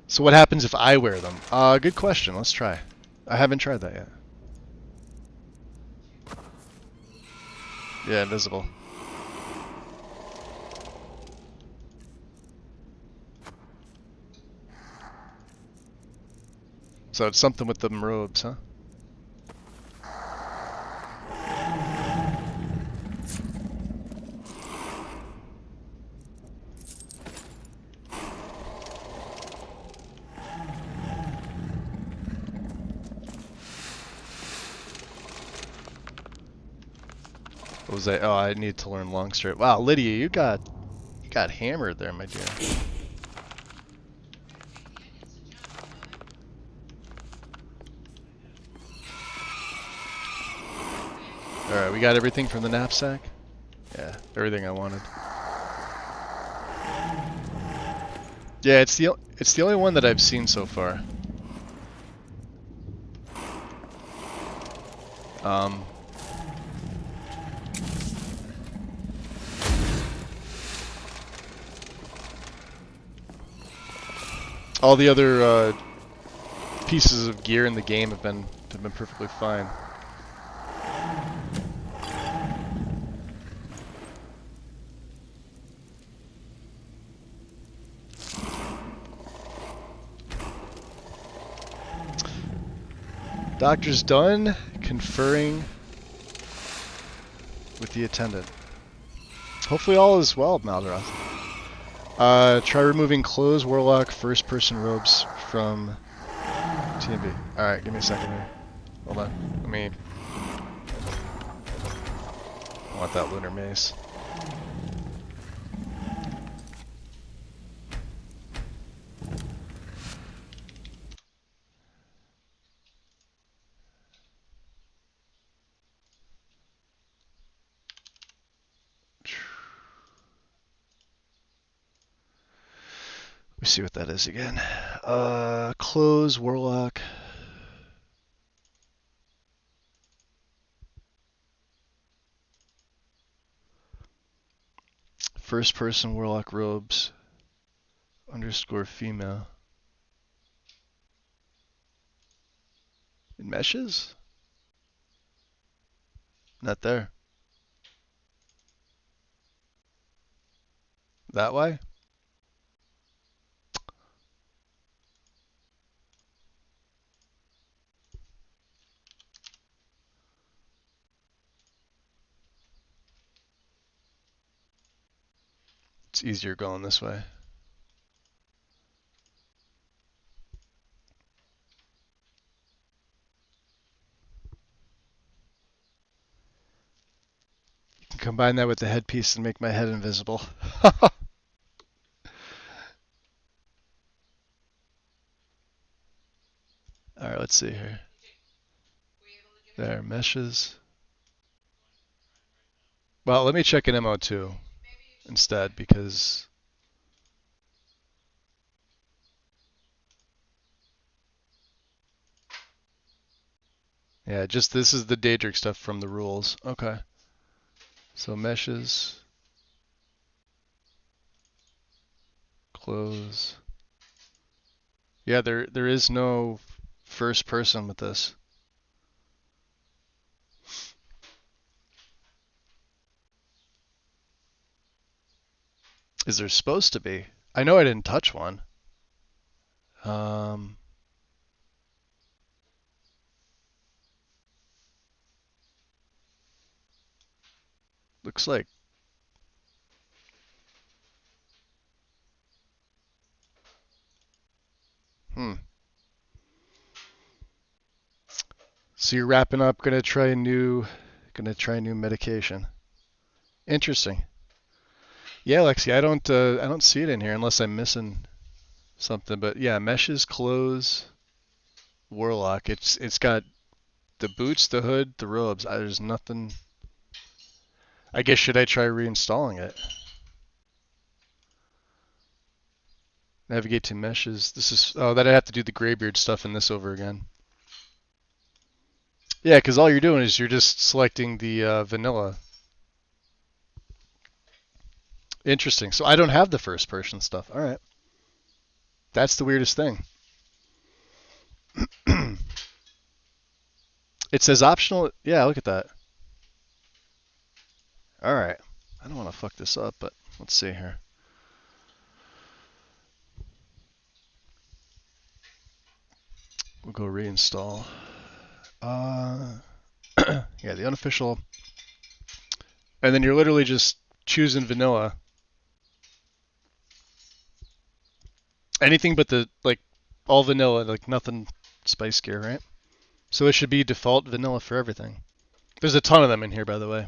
So what happens if I wear them? Good question. Let's try. I haven't tried that yet. Yeah, invisible. So it's something with them robes, huh? What was that? Oh, I need to learn long straight. Wow, Lydia, you got hammered there, my dear. Alright, we got everything from the knapsack? Yeah, everything I wanted. Yeah, it's the only one that I've seen so far. All the other pieces of gear in the game have been perfectly fine. Doctor's done conferring with the attendant. Hopefully all is well, Maldorath. Try removing clothes, warlock, first-person robes from TMB. Alright, give me a second here. Hold on. Let me... I want that lunar mace. Let me see what that is again. Clothes, warlock. First person warlock robes. Underscore female. It meshes? Not there. That way? It's easier going this way. You can combine that with the headpiece and make my head invisible. Alright, let's see here. There, meshes. Well, let me check an MO2 instead, because... Yeah, just this is the Daedric stuff from the rules. Okay. So meshes. Close. Yeah, there is no first person with this. Is there supposed to be? I know I didn't touch one. Um, looks like. Hmm. So you're wrapping up, gonna try a new medication. Interesting. Yeah, Lexi, I don't see it in here unless I'm missing something. But yeah, meshes, clothes, warlock. It's got the boots, the hood, the robes. There's nothing. I guess should I try reinstalling it? Navigate to meshes. This is that I have to do the graybeard stuff in this over again. Yeah, because all you're doing is you're just selecting the vanilla. Interesting. So I don't have the first person stuff. All right. That's the weirdest thing. It says optional. Yeah, look at that. All right. I don't want to fuck this up, but let's see here. We'll go reinstall. Yeah, the unofficial. And then you're literally just choosing vanilla. Anything but the, like, all vanilla, like nothing Spice Gear, right? So it should be default vanilla for everything. There's a ton of them in here, by the way.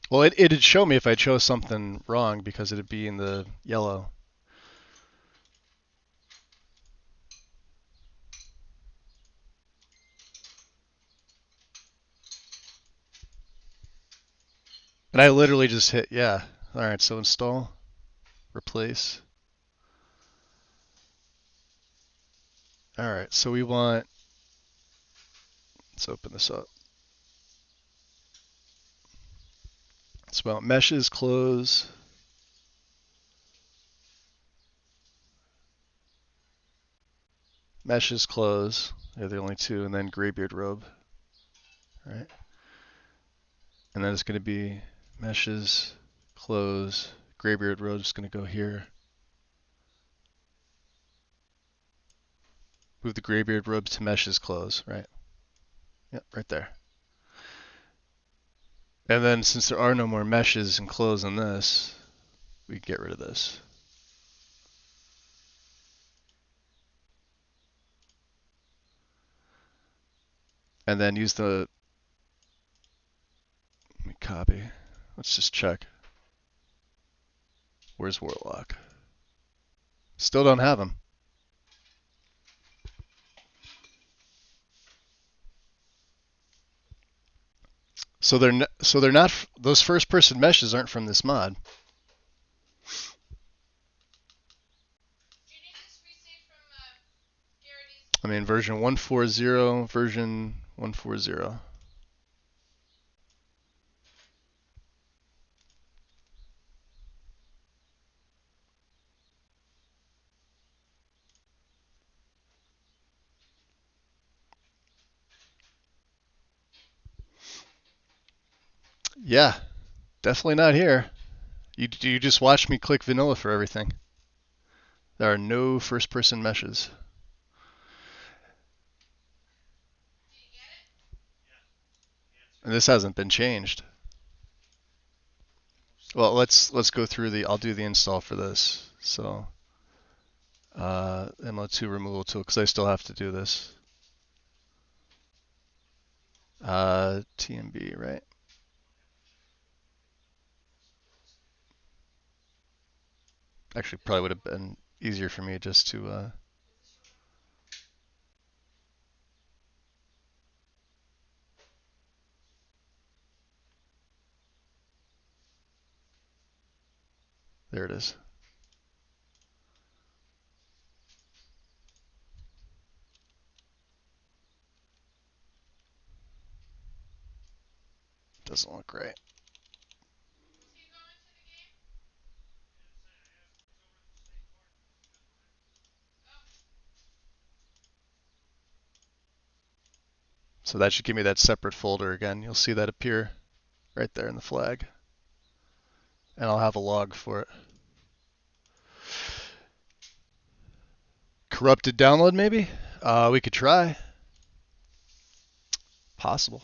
Well, it'd show me if I chose something wrong because it'd be in the yellow. And I literally just hit, yeah. All right, so install, replace. All right, so we want, let's open this up. It's about meshes, clothes. Meshes, clothes. They're the only two, and then graybeard robe. All right. And then it's going to be meshes, clothes, graybeard robe is going to go here. Move the graybeard robe to meshes, clothes, right? Yep, right there. And then since there are no more meshes and clothes in this, we can get rid of this. And then use the, let me copy. Let's just check. Where's Warlock? Still don't have him. So they're not, those first person meshes aren't from this mod. I mean version 140, version 140. Yeah, definitely not here. You just watched me click vanilla for everything. There are no first person meshes. And this hasn't been changed. Well, let's go through the, I'll do the install for this. So MO2 removal tool, because I still have to do this. TMB, right? Actually, probably would have been easier for me just to there it is. doesn't look right. So that should give me that separate folder again. You'll see that appear right there in the flag. And I'll have a log for it. Corrupted download maybe? We could try. Possible.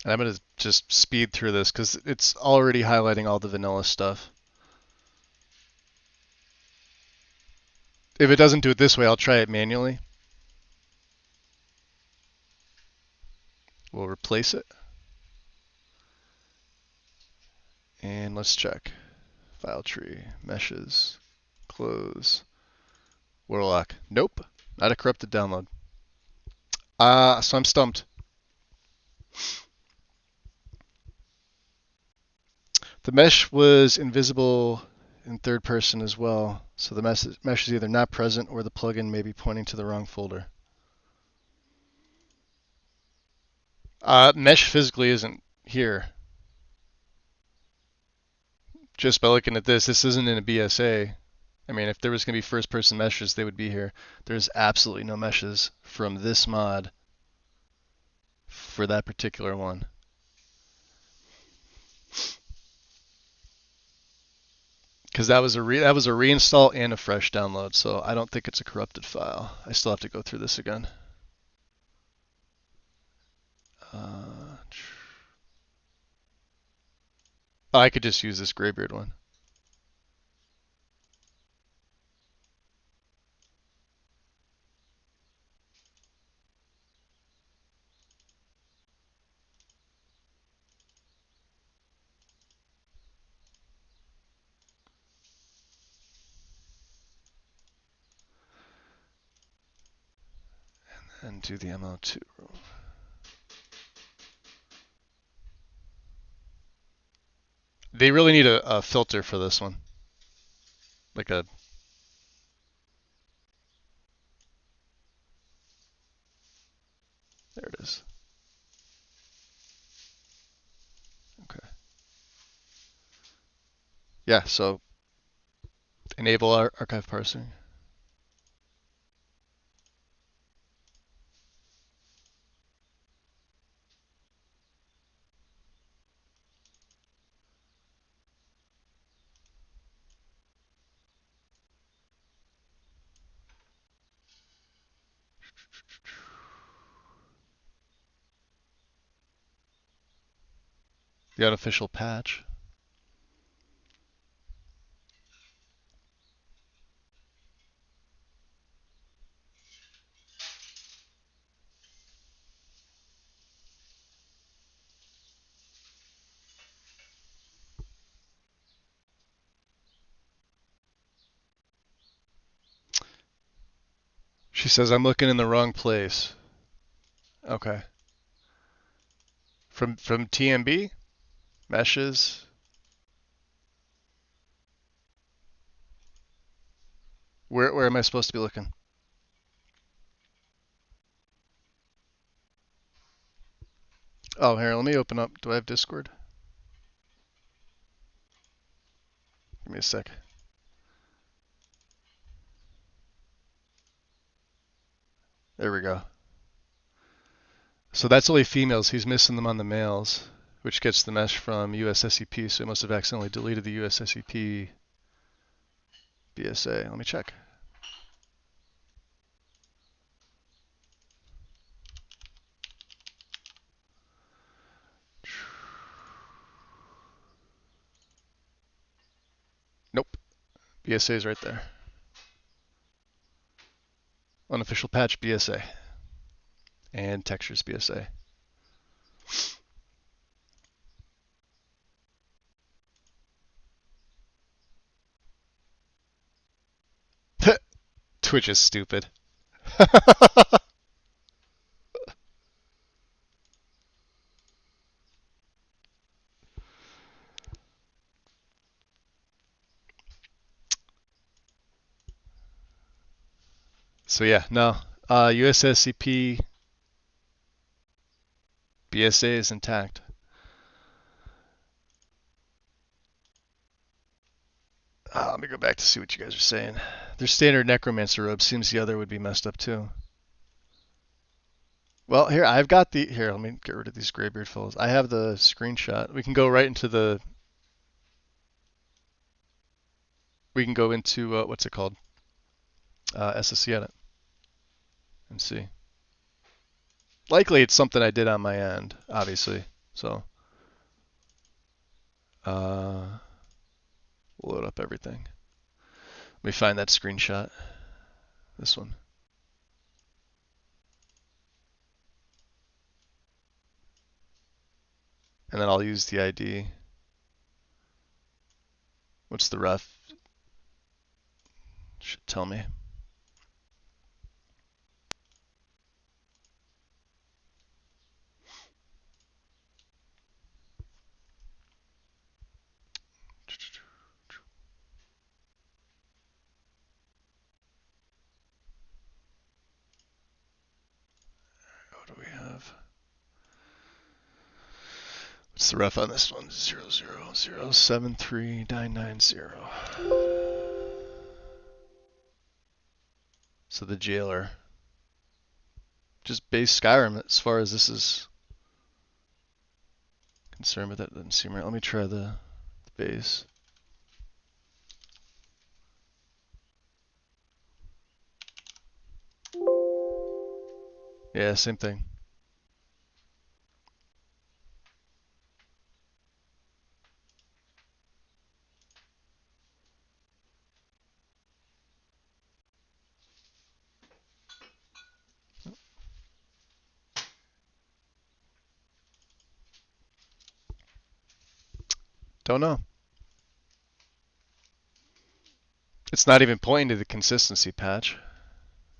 And I'm going to just speed through this because it's already highlighting all the vanilla stuff. If it doesn't do it this way, I'll try it manually. We'll replace it. And let's check. File tree, meshes, close, Warlock. Nope, not a corrupted download. So I'm stumped. The mesh was invisible in third person as well, so the mesh is either not present or the plugin may be pointing to the wrong folder. Mesh physically isn't here. Just by looking at this isn't in a BSA. I mean, if there was going to be first-person meshes, they would be here. There's absolutely no meshes from this mod for that particular one. Because that was a reinstall and a fresh download, so I don't think it's a corrupted file. I still have to go through this again. I could just use this Graybeard one. And do the MO2. They really need a filter for this one. Like a... There it is. Okay. Yeah, so enable our archive parsing. The unofficial patch. She says I'm looking in the wrong place. Okay. From TMB? Meshes? Where am I supposed to be looking? Oh, here, let me open up. Do I have Discord? Give me a sec. There we go. So that's only females. He's missing them on the males, which gets the mesh from USSEP. So he must have accidentally deleted the USSEP BSA. Let me check. Nope. BSA is right there. Unofficial patch BSA. And textures BSA. Twitch is stupid. So yeah, no. USSCP BSA is intact. Let me go back to see what you guys are saying. Their standard necromancer robe seems the other would be messed up too. Well, here I've got the here. Let me get rid of these graybeard fellows. I have the screenshot. We can go right into the. We can go into what's it called? SSC edit and see. Likely it's something I did on my end, obviously. So we'll load up everything. Let me find that screenshot. This one. And then I'll use the ID. What's the ref? Should tell me. What do we have? What's the ref on this one? 000073990. So the jailer. Just base Skyrim as far as this is concerned, but that doesn't seem right. Let me try the base. Yeah, same thing. Don't know. It's not even pointing to the consistency patch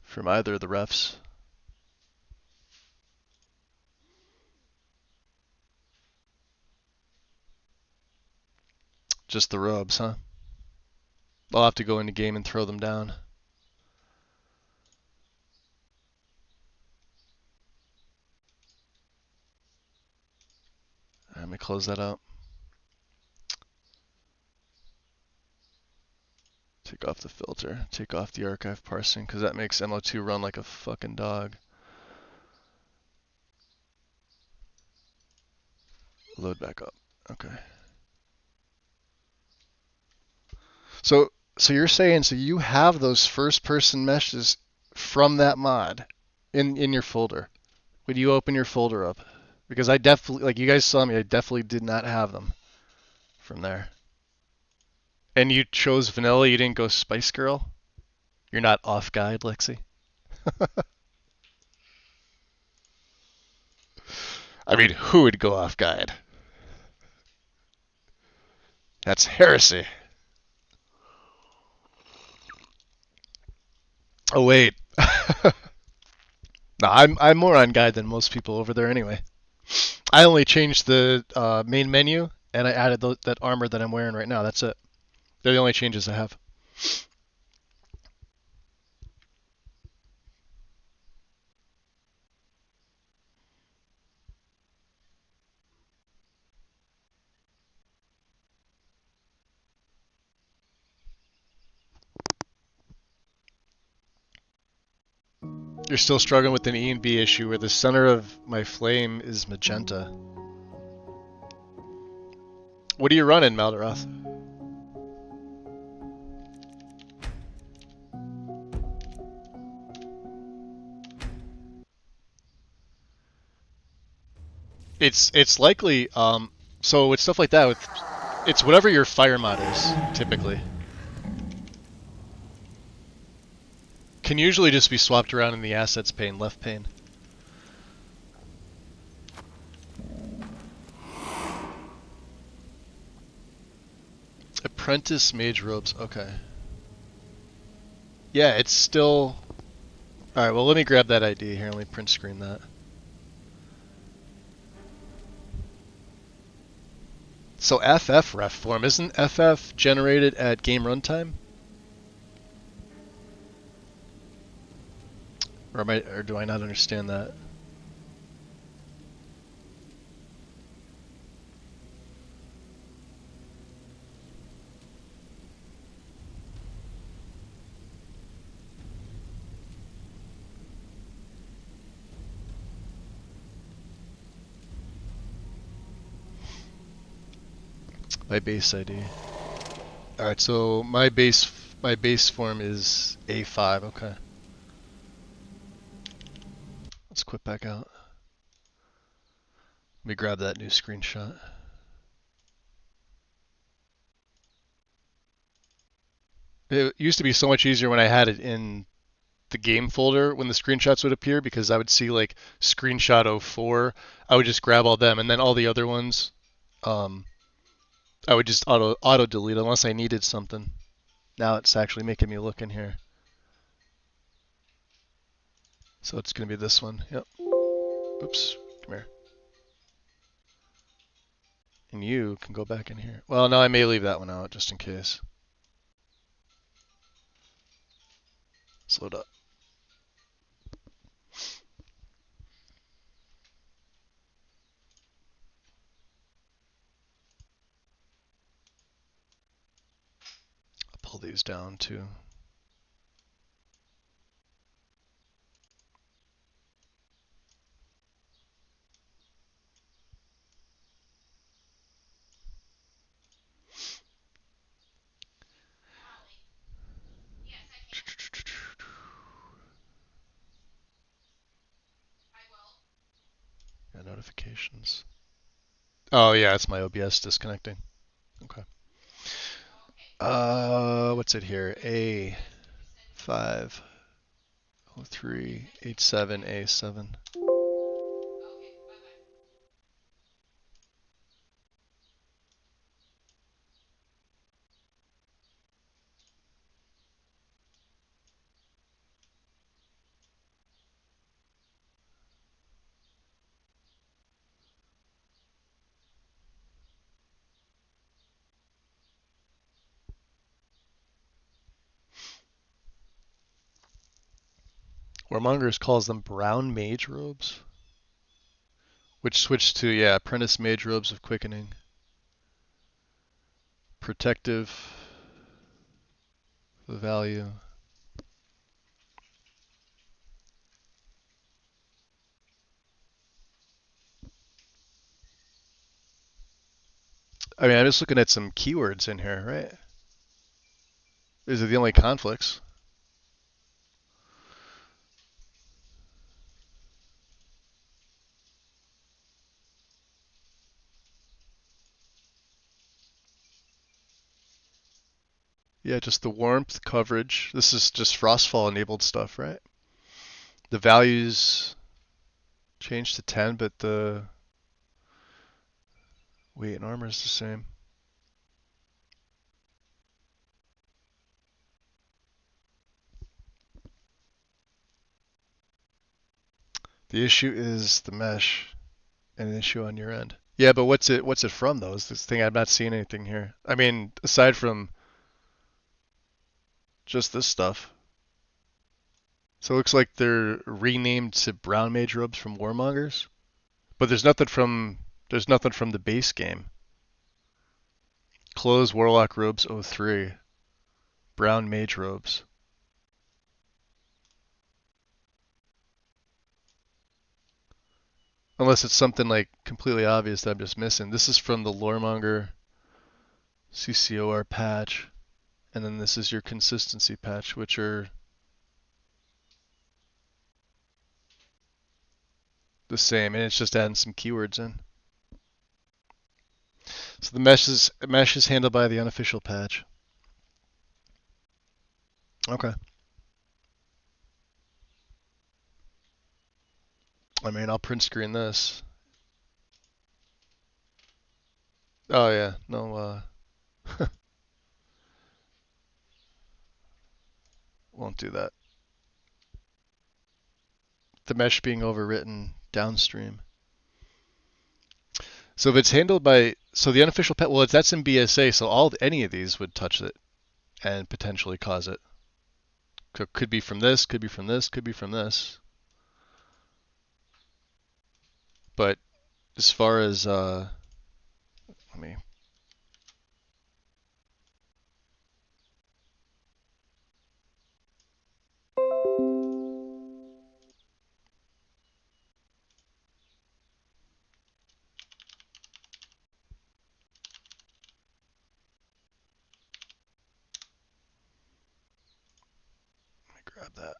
from either of the refs. Just the robes, huh? I'll have to go into game and throw them down. Let me close that out. Take off the filter. Take off the archive parsing, because that makes MO2 run like a fucking dog. Load back up. Okay. So you're saying so you have those first-person meshes from that mod in your folder. When you open your folder up, because I definitely, like you guys saw me, I definitely did not have them from there. And you chose vanilla, you didn't go Spice Girl? You're not off guide, Lexi? I mean, who would go off guide? That's heresy. Oh wait. No, I'm more on guide than most people over there anyway. I only changed the main menu and I added that armor that I'm wearing right now. That's it. They're the only changes I have. You're still struggling with an E and B issue where the center of my flame is magenta. What are you running, Maldaroth? It's likely so with stuff like that it's whatever your fire mod is typically. Can usually just be swapped around in the assets pane, left pane. Apprentice mage robes, okay. Yeah, it's still... Alright, well let me grab that ID here, let me print screen that. So FF ref form, isn't FF generated at game runtime? Or do I not understand that? My base ID. Alright, so my base form is A5, okay. Let's quit back out. Let me grab that new screenshot. It used to be so much easier when I had it in the game folder when the screenshots would appear, because I would see like screenshot 04. I would just grab all them, and then all the other ones, I would just auto delete unless I needed something. Now it's actually making me look in here. So it's gonna be this one. Yep. Oops. Come here. And you can go back in here. Well, no, I may leave that one out just in case. Slow it up. I'll pull these down too. Yeah, notifications. Oh yeah, it's my OBS disconnecting. Okay. What's it here? A50387A7. Warmongers calls them brown mage robes, which switched to, yeah, apprentice mage robes of quickening. Protective, the value. I mean, I'm just looking at some keywords in here, right? These are the only conflicts. Yeah, just the warmth, coverage. This is just Frostfall enabled stuff, right? The values changed to 10, but the weight and armor is the same. The issue is the mesh and an issue on your end. Yeah, but what's it from though? Is this thing I'm not seeing anything here. I mean, aside from just this stuff. So it looks like they're renamed to brown mage robes from Warmongers, but there's nothing from the base game. Clothes Warlock robes 03. Brown mage robes. Unless it's something like completely obvious that I'm just missing. This is from the Loremonger CCOR patch, and then this is your consistency patch, which are the same, and it's just adding some keywords in. So the mesh is handled by the unofficial patch. Okay. I mean, I'll print screen this. Oh yeah, no, won't do that. The mesh being overwritten downstream. So if it's handled by, so the unofficial patch, well, that's in BSA, so any of these would touch it and potentially cause it. Could be from this, could be from this, could be from this. But as far as let me grab that.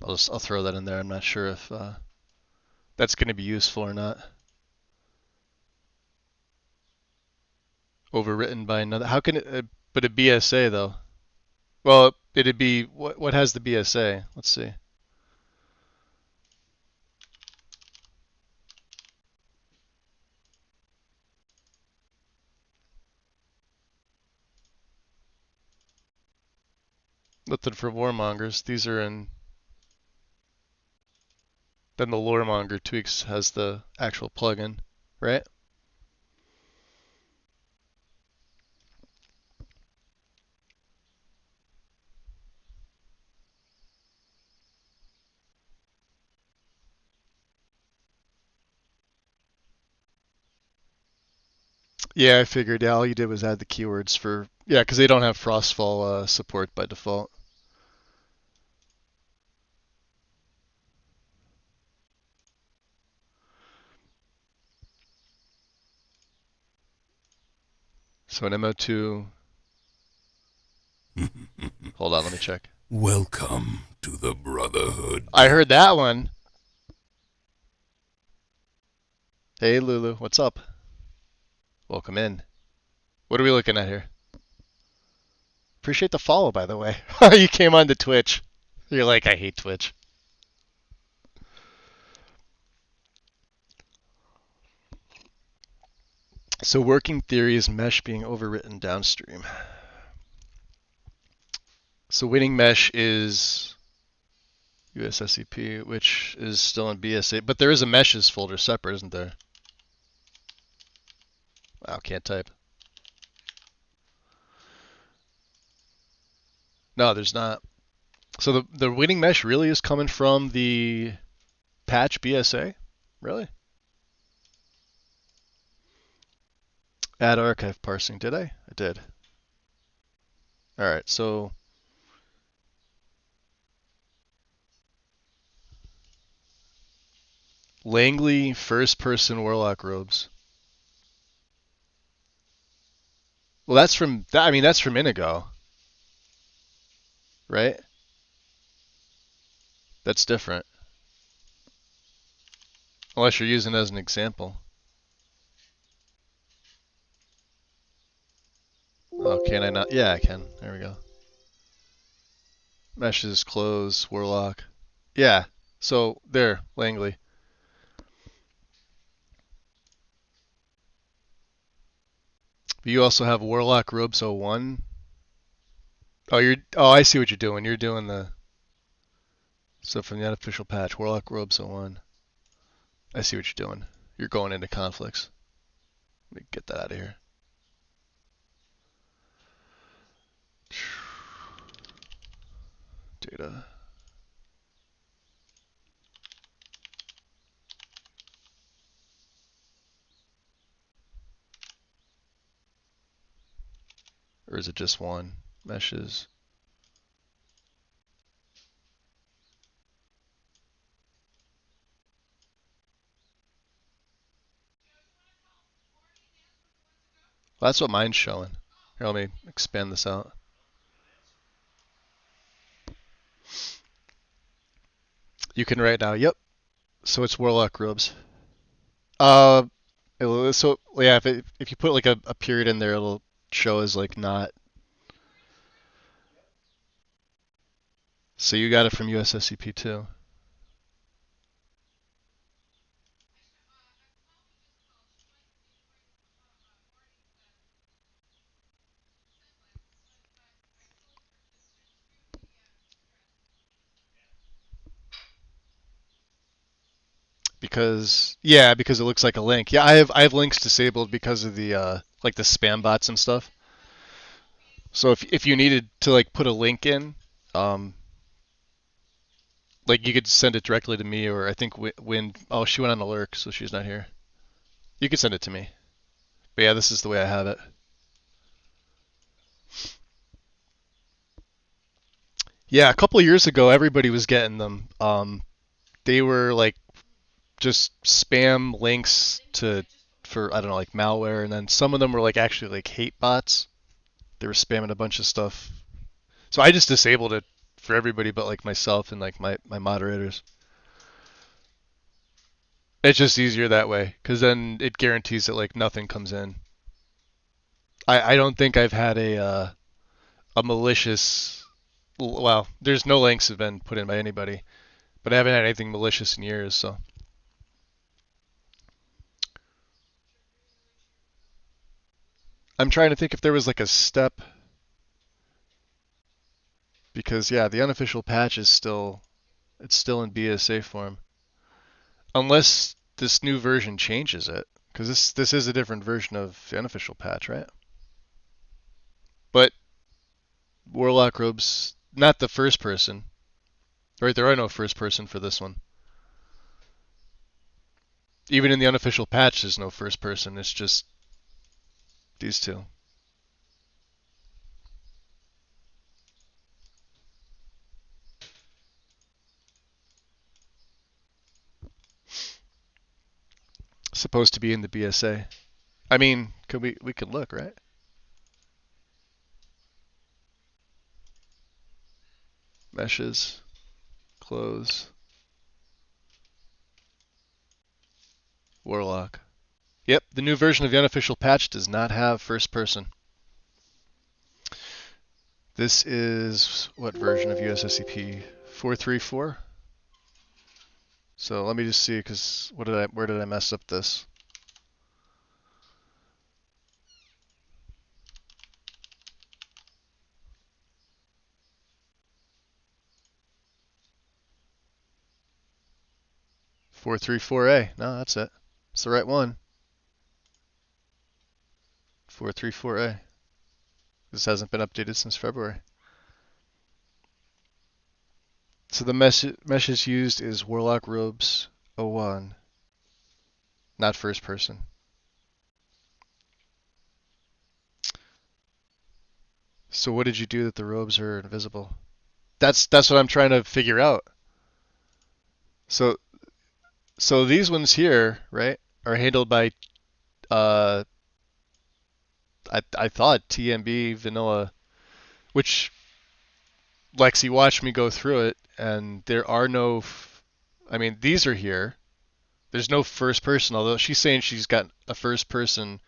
I'll throw that in there. I'm not sure if that's going to be useful or not. Overwritten by another. How can it? But a BSA though. Well, it'd be what has the BSA? Let's see. Nothing for warmongers. These are in. Then the loremonger tweaks has the actual plugin, right? Yeah, I figured. Yeah, all you did was add the keywords for. Yeah, because they don't have Frostfall support by default. So an MO2. Hold on, let me check.
Welcome to the Brotherhood.
I heard that one. Hey Lulu, what's up? Welcome in. What are we looking at here? Appreciate the follow, by the way. You came on to Twitch. You're like, I hate Twitch. So working theory is mesh being overwritten downstream. So winning mesh is USSEP, which is still in BSA, but there is a meshes folder separate, isn't there? Wow, can't type. No, there's not. So the winning mesh really is coming from the patch BSA? Really? Add archive parsing, did I? I did. Alright, so Langley first person warlock robes. Well, that's from that's from Inigo. Right? That's different. Unless you're using it as an example. Oh, can I not? Yeah, I can. There we go. Meshes, close, warlock. Yeah. So there, Langley. You also have Warlock Robes 01. I see what you're doing. You're doing the so from the unofficial patch, Warlock Robes 01. I see what you're doing. You're going into conflicts. Let me get that out of here. Data. Or is it just one? Meshes. Well, that's what mine's showing. Here, let me expand this out. You can write now. Yep. So it's Warlock Robes. Uh, so yeah, if you put like a period in there, it'll show as like not. So you got it from USSCP too. because yeah, because it looks like a link. Yeah, I have links disabled because of the like the spam bots and stuff. So if you needed to like put a link in, um, like you could send it directly to me, or I think when oh she went on a lurk, so she's not here. You could send it to me. But yeah, this is the way I have it. Yeah, a couple of years ago, everybody was getting them. They were like just spam links to for I don't know like malware, and then some of them were like actually like hate bots. They were spamming a bunch of stuff. So I just disabled it for everybody but like myself and like my moderators. It's just easier that way because then it guarantees that like nothing comes in. I don't think I've had a malicious. Well, there's no links have been put in by anybody, but I haven't had anything malicious in years. So I'm trying to think if there was like a step because yeah, the unofficial patch is still it's still in BSA form unless this new version changes it because this is a different version of the unofficial patch, right? But Warlock robes, not the first person. Right, there are no first person for this one. Even in the unofficial patch, there's no first person. It's just these two. Supposed to be in the BSA. I mean, we could look, right? Meshes, close, Warlock. Yep, the new version of the unofficial patch does not have first person. This is what version of USSCP? 434? So let me just see, because where did I mess up this? Four three four A. No, that's it. It's the right one. 434A. This hasn't been updated since February. So the meshes used is Warlock Robes 01, not first person. So what did you do that the robes are invisible? That's what I'm trying to figure out. So these ones here, right, are handled by uh I thought TMB vanilla, which Lexi watched me go through it, and there are no. I mean, these are here. There's no first person, although she's saying she's got a first person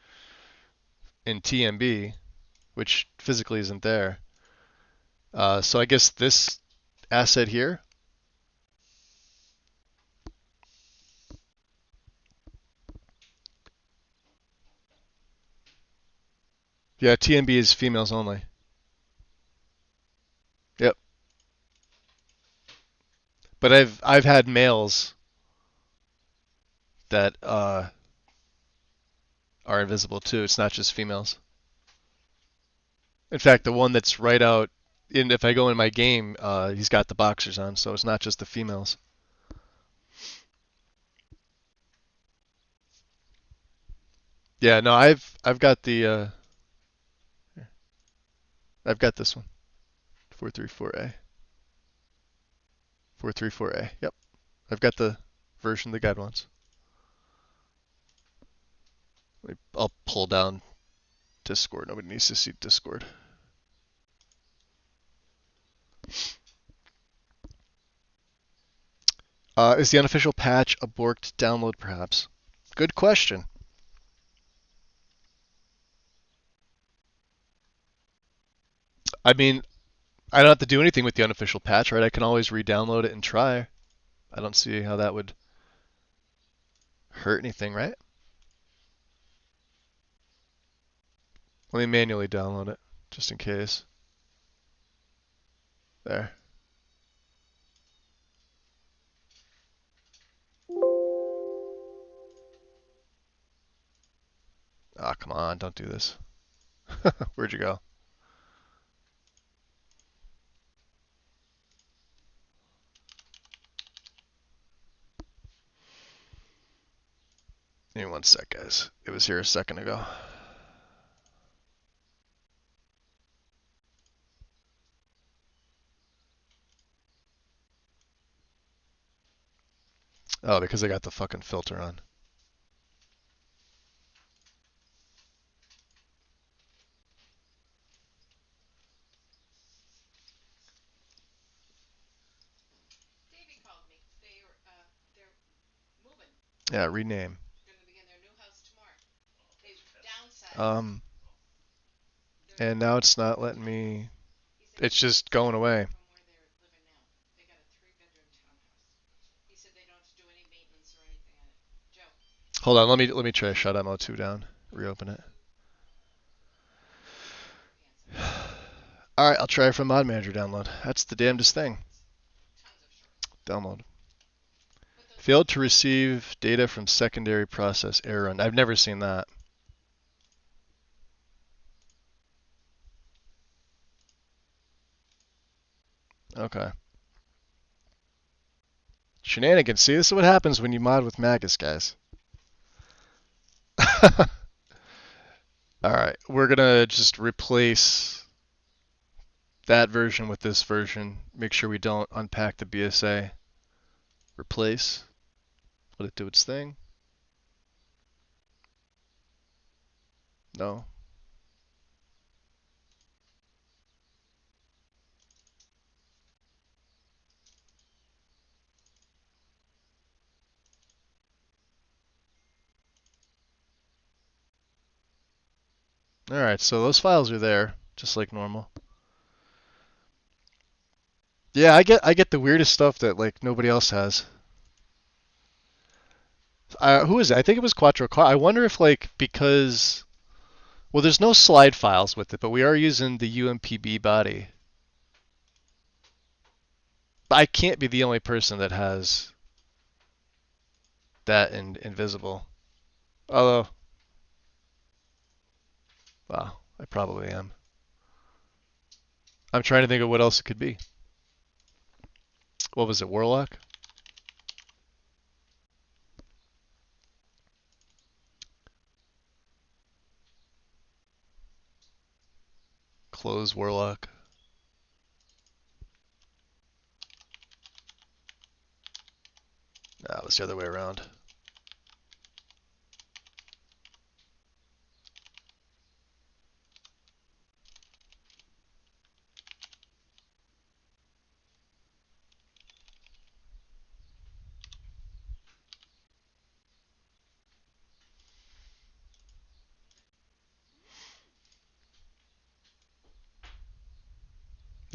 in TMB, which physically isn't there. So I guess this asset here. Yeah, TMB is females only. Yep. But I've had males that are invisible too. It's not just females. In fact, the one that's right out if I go in my game, he's got the boxers on, so it's not just the females. Yeah, no, I've got the I've got this one. 434A. 434A. Yep. I've got the version the guide wants. I'll pull down Discord. Nobody needs to see Discord. Is the unofficial patch a borked download, perhaps? Good question. I mean, I don't have to do anything with the unofficial patch, right? I can always re-download it and try. I don't see how that would hurt anything, right? Let me manually download it, just in case. There. come on, don't do this. Where'd you go? Give me one sec, guys. It was here a second ago. Oh, because I got the fucking filter on.
Davey called me. They're moving.
Yeah, rename.
They're gonna begin their new house tomorrow. They've downsized.
And now it's not letting me. It's just going away.
From where they're living now. They got a 3-bedroom townhouse. He said they don't have to do any maintenance or anything on it. Joe.
Hold on, let me try shut MO2 down. Reopen it. Alright, I'll try from Mod Manager download. That's the damnedest thing. Download. Failed to receive data from secondary process error run. I've never seen that. Okay. Shenanigans. See, this is what happens when you mod with Magus, guys. Alright, we're gonna just replace that version with this version. Make sure we don't unpack the BSA. Replace. Let it do its thing. No. Alright, so those files are there, just like normal. Yeah, I get the weirdest stuff that like nobody else has. Who is it? I think it was Quattro. I wonder if like because well, there's no slide files with it, but we are using the UMPB body. But I can't be the only person that has that in invisible. Although, wow, I probably am. I'm trying to think of what else it could be. What was it, Warlock? Close Warlock. Nah, it was the other way around.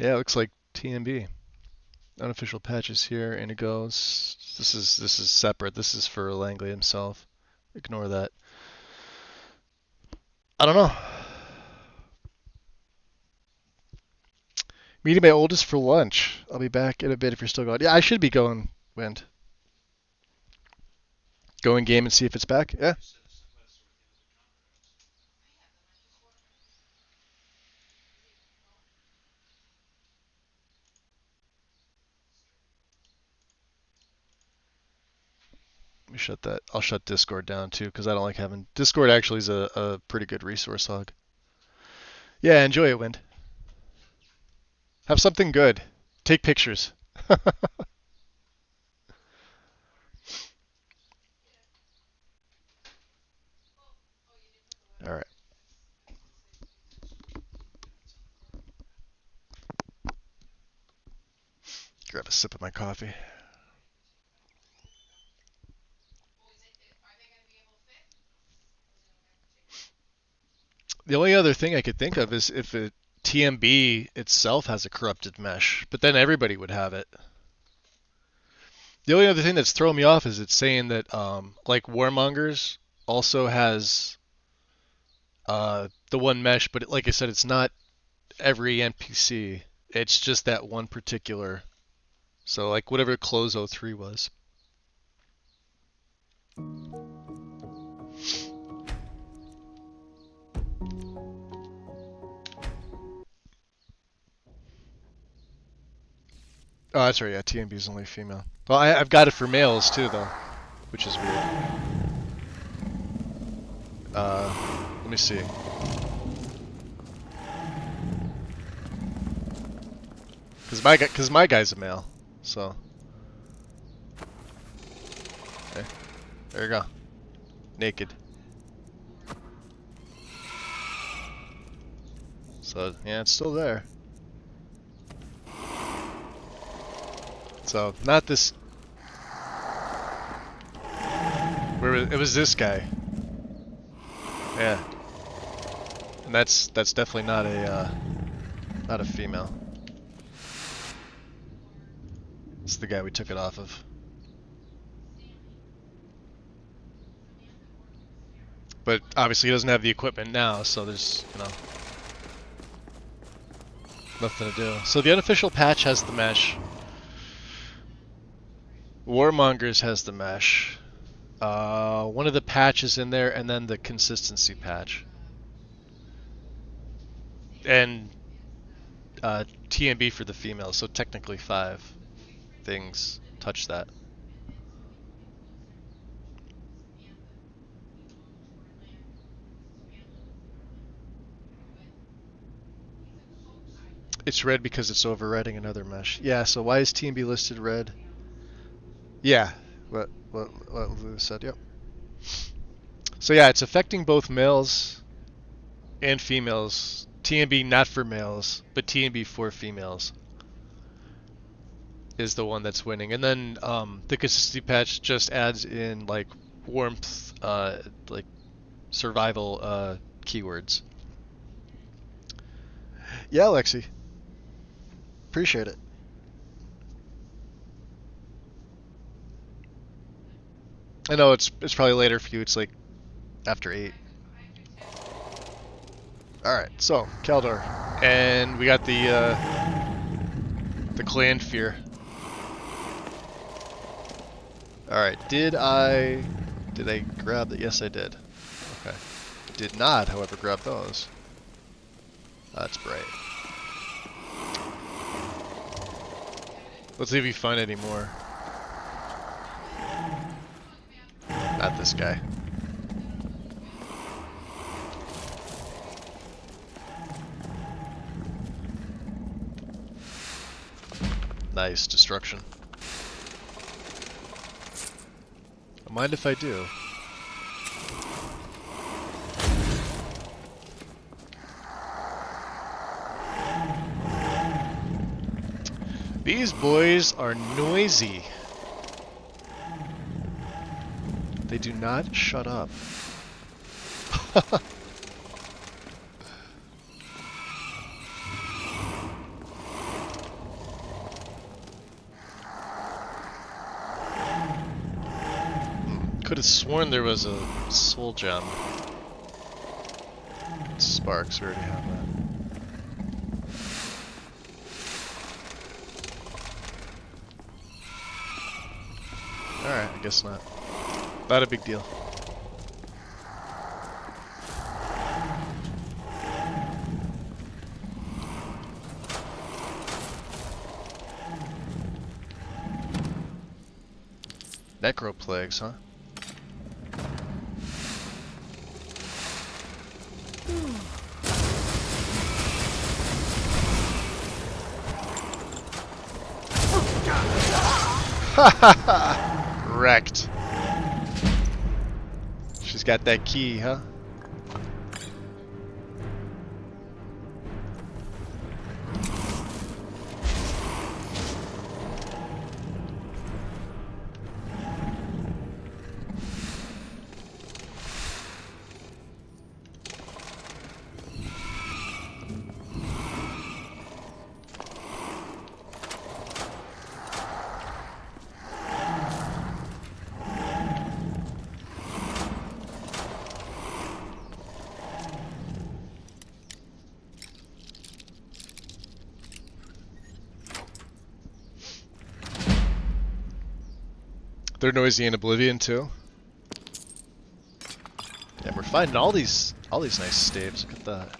Yeah, it looks like TMB. Unofficial patches here, Indigos. This is separate. This is for Langley himself. Ignore that. I don't know. Meeting my oldest for lunch. I'll be back in a bit if you're still going. Yeah, I should be going, Wind. Go in game and see if it's back? Yeah. Let me shut that. I'll shut Discord down too because I don't like having... Discord actually is a pretty good resource hog. Yeah, enjoy it, Wind. Have something good. Take pictures. All right. Grab a sip of my coffee. The only other thing I could think of is if it, TMB itself has a corrupted mesh, but then everybody would have it. The only other thing that's throwing me off is it's saying that like Warmongers also has the one mesh, but like I said, it's not every NPC. It's just that one particular. So like whatever Close 03 was. Oh, that's right. Yeah, TMB is only female. Well, I've got it for males too, though, which is weird. Let me see. Cause my guy's a male, so. Okay. There you go. Naked. So yeah, it's still there. So not this. It was this guy. Yeah. And that's definitely not a female. It's the guy we took it off of. But obviously he doesn't have the equipment now, so there's, you know, nothing to do. So the unofficial patch has the mesh. Warmongers has the mesh. One of the patches in there, and then the consistency patch. And TMB for the females, so technically 5 things touch that. It's red because it's overriding another mesh. Yeah, so why is TMB listed red? Yeah, what Lou said, yep. So yeah, it's affecting both males and females. TMB not for males, but TMB for females is the one that's winning. And then the consistency patch just adds in like warmth, like survival keywords. Yeah, Lexi. Appreciate it. I know it's probably later for you. It's like after 8. All right, so Kaldor, and we got the clan fear. All right, did I grab that? Yes, I did. Okay, did not, however, grab those. That's bright. Let's see if we find any more. Not this guy. Nice destruction. Don't mind if I do. These boys are noisy. They do not shut up. Could have sworn there was a soul gem. Sparks, we already have that. Alright, I guess not. Not a big deal. Necro plagues, huh? Wrecked. She's got that key, huh? They're noisy in Oblivion too. Yeah, we're finding all these nice staves. Look at that.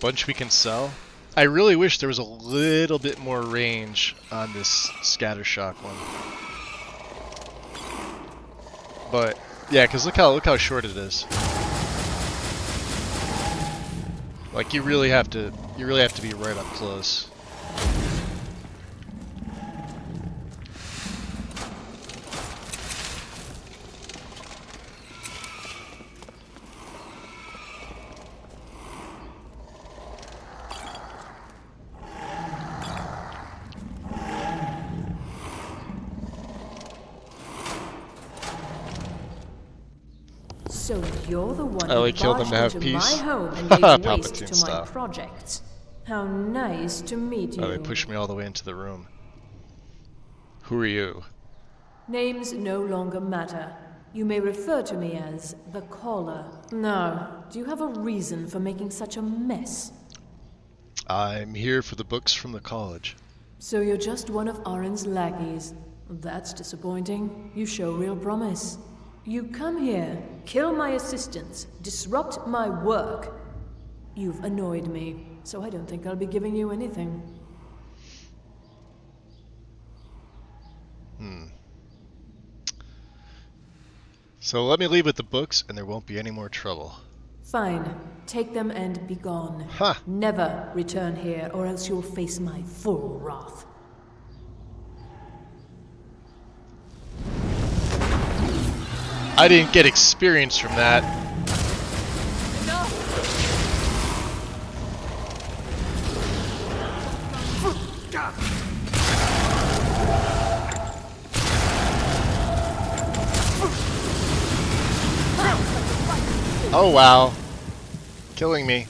Bunch we can sell. I really wish there was a little bit more range on this Scattershock one. But yeah, because look how short it is. Like you really have to be right up close.
So you're the one
I
who
only killed them
barged
to have
into
peace.
my home and gave waste
Palpatine
to my
style.
projects. How nice to meet you.
Oh, they pushed me all the way into the room. Who are you?
Names no longer matter. You may refer to me as the Caller. Now, do you have a reason for making such a mess?
I'm here for the books from the college.
So you're just one of Arin's lackeys. That's disappointing. You show real promise. You come here, kill my assistants, disrupt my work. You've annoyed me, so I don't think I'll be giving you anything.
So let me leave with the books and there won't be any more trouble.
Fine. Take them and be gone.
Ha!
Never return here, or else you'll face my full wrath.
I didn't get experience from that. Oh wow. Killing me.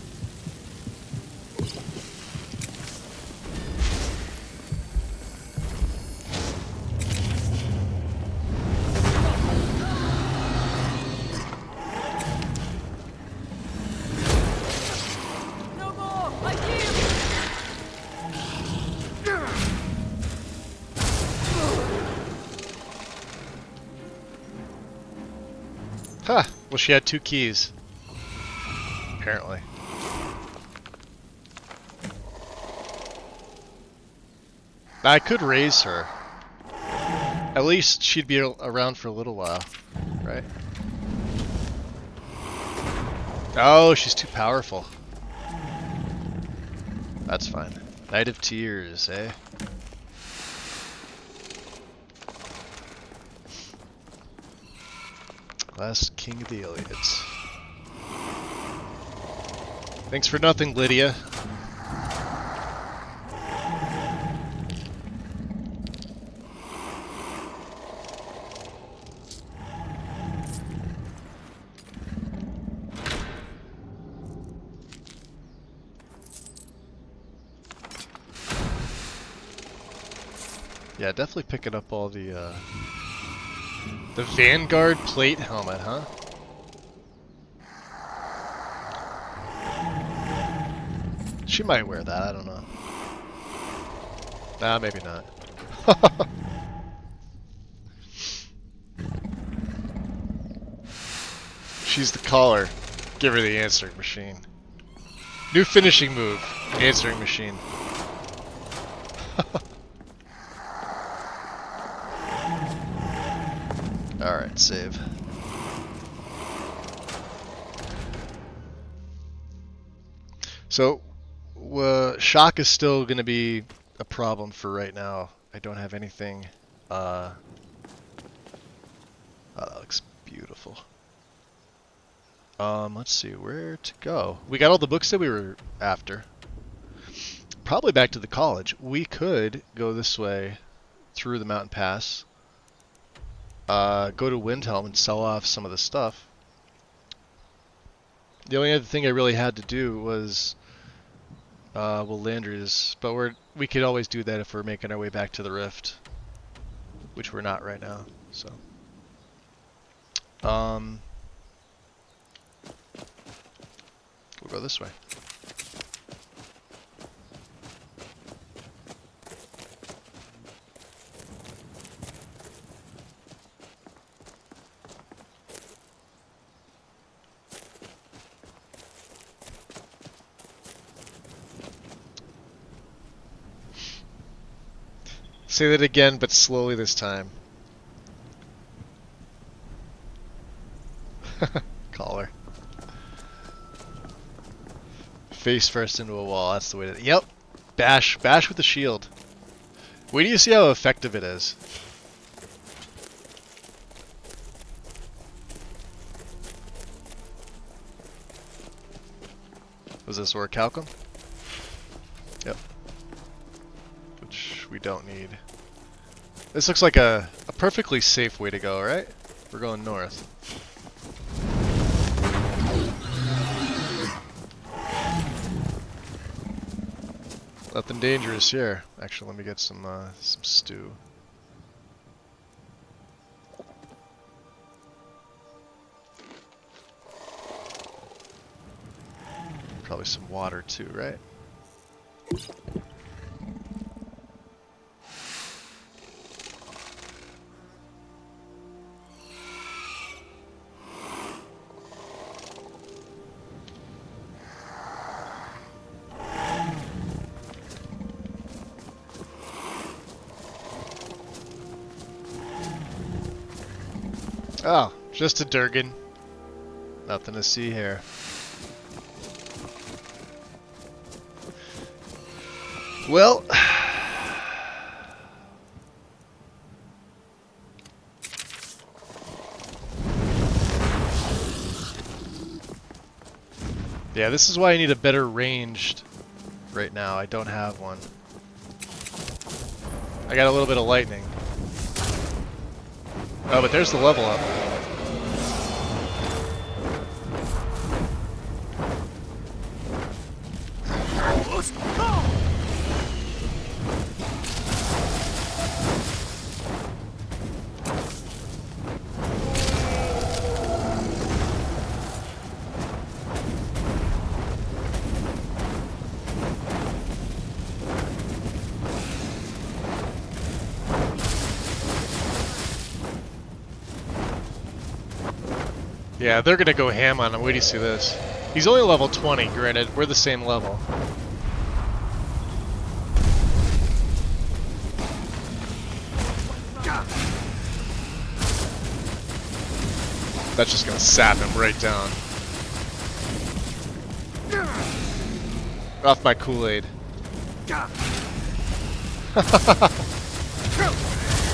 Huh. Well, she had 2 keys. Apparently. I could raise her. At least she'd be around for a little while, right? Oh, she's too powerful. That's fine. Knight of Tears, eh? Last king of the Iliads. Thanks for nothing, Lydia. Yeah, definitely picking up all the Vanguard plate helmet, huh? She might wear that, I don't know. Nah, maybe not. She's the caller. Give her the answering machine. New finishing move. Answering machine. Alright, save. So, shock is still going to be a problem for right now. I don't have anything. Oh, that looks beautiful. Let's see, where to go? We got all the books that we were after. Probably back to the college. We could go this way through the mountain pass. Go to Windhelm and sell off some of the stuff. The only other thing I really had to do was well, Landry's, but we could always do that if we're making our way back to the Rift, which we're not right now. So, we'll go this way. Say that again, but slowly this time. Collar. Face first into a wall. That's the way to. Yep. Bash. Bash with the shield. Wait till you see how effective it is. Was this orichalcum? Yep. Which we don't need. This looks like a perfectly safe way to go, right? We're going north. Nothing dangerous here. Actually, let me get some stew. Probably some water too, right? Oh, just a Durgan. Nothing to see here. Well, yeah, this is why I need a better ranged right now. I don't have one. I got a little bit of lightning. Oh, but there's the level up. Yeah, they're gonna go ham on him. Wait till you see this. He's only level 20, granted. We're the same level. That's just gonna sap him right down. Off my Kool-Aid.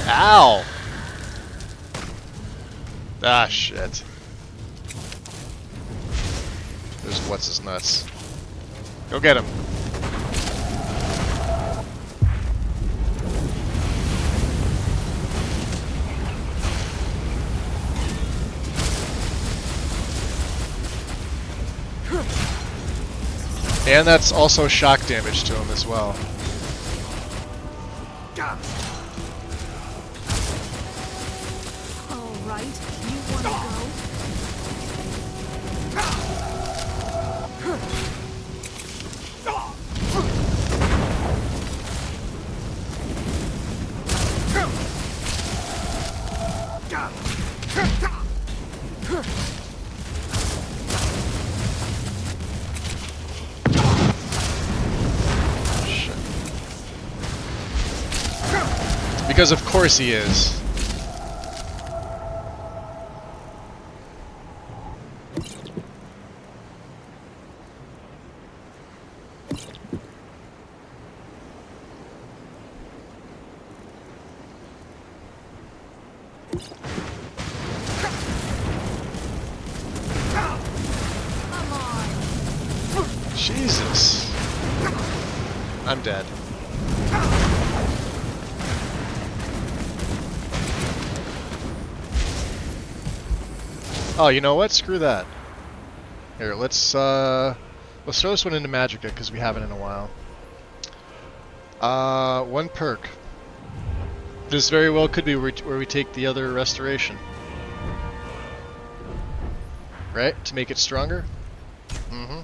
Ow! Ah, shit. There's what's his nuts. Go get him. And that's also shock damage to him as well.
All right, you want to go?
Because of course he is. Jesus. I'm dead. Oh, you know what? Screw that. Here, let's throw this one into Magicka because we haven't in a while. One perk. This very well could be where we take the other restoration. Right? To make it stronger? Mm-hmm.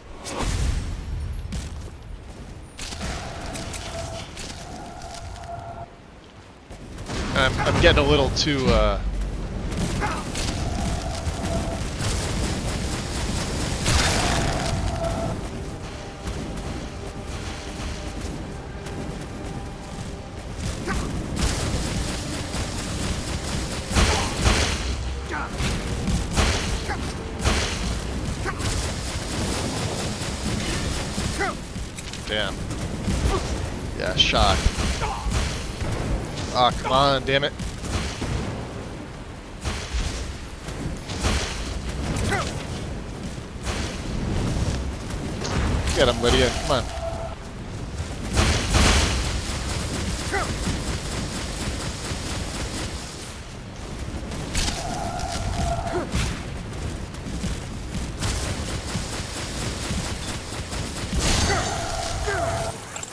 I'm getting a little too, Damn. Yeah, shot. Ah, come on, damn it. Get him, Lydia. Come on.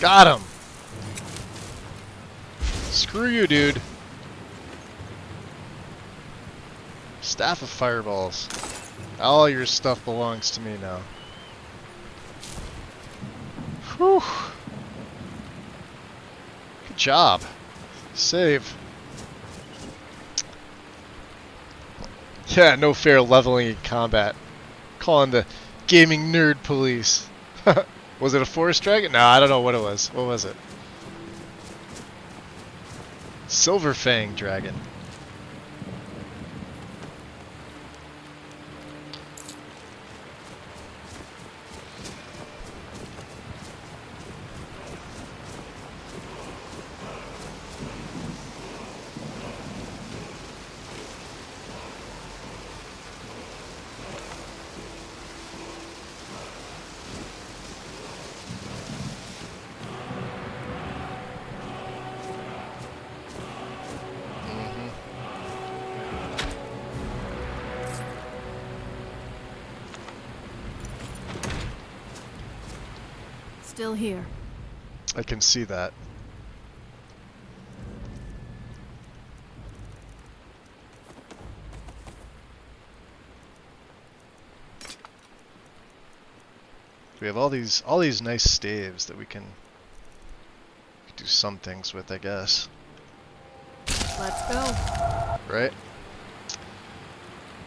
Got him! Screw you, dude. Staff of fireballs. All your stuff belongs to me now. Whew. Good job. Save. Yeah, no fair leveling in combat. Calling the gaming nerd police. Was it a forest dragon? No, I don't know what it was. What was it? Silver Fang dragon.
Still here.
I can see that. We have all these nice staves that we can do some things with, I guess.
Let's go.
Right?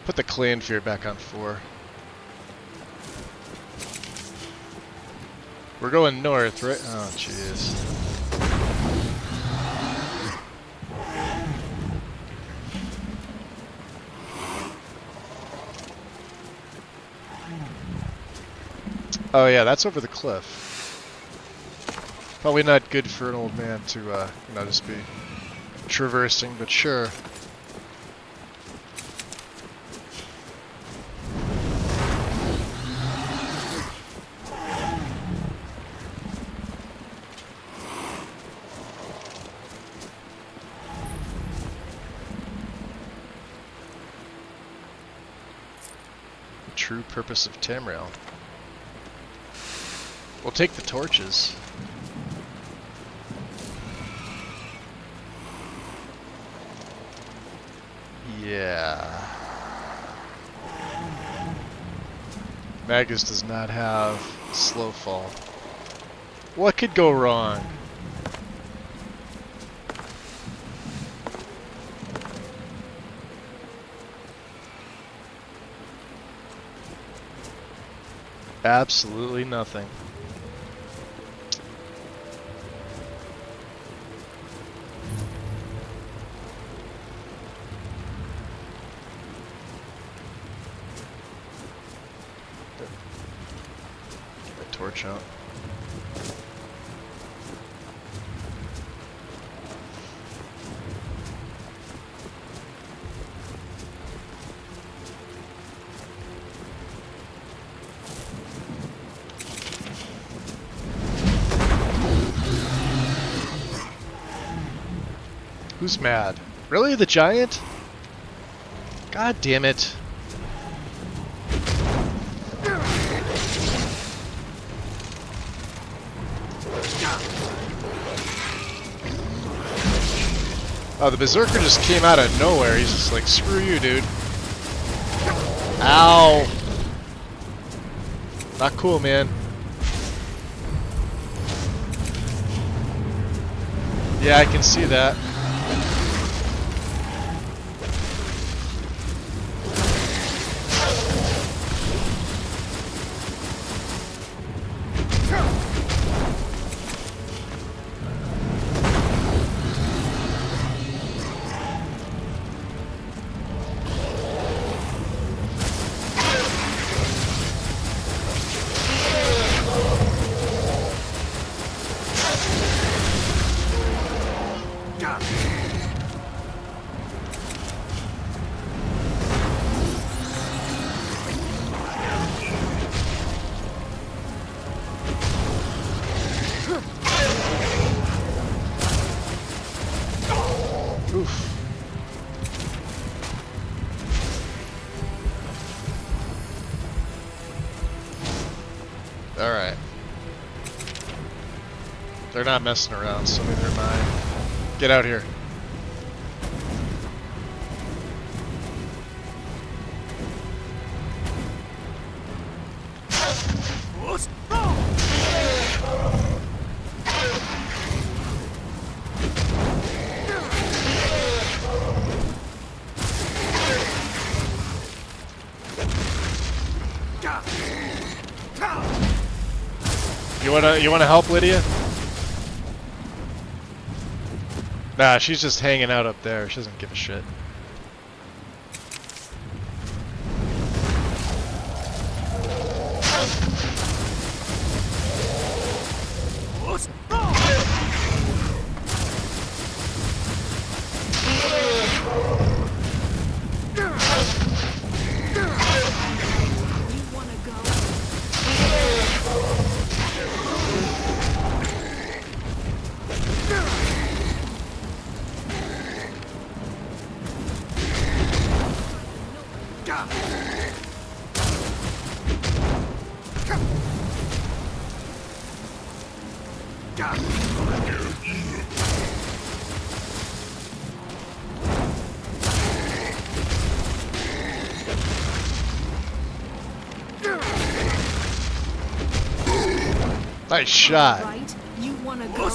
Put the clan fear back on 4. We're going north, right? Oh, jeez. Oh yeah, that's over the cliff. Probably not good for an old man to, you know, just be traversing, but sure. True purpose of Tamriel. We'll take the torches. Yeah. Magus does not have slow fall. What could go wrong? Absolutely nothing. Get my torch out. Who's mad? Really? The giant? God damn it. Oh, the berserker just came out of nowhere. He's just like, screw you, dude. Ow. Not cool, man. Yeah, I can see that. Alright. They're not messing around, so maybe they're mine. Get out here. You wanna help, Lydia? Nah, she's just hanging out up there. She doesn't give a shit. Nice shot.
Right? You wanna go?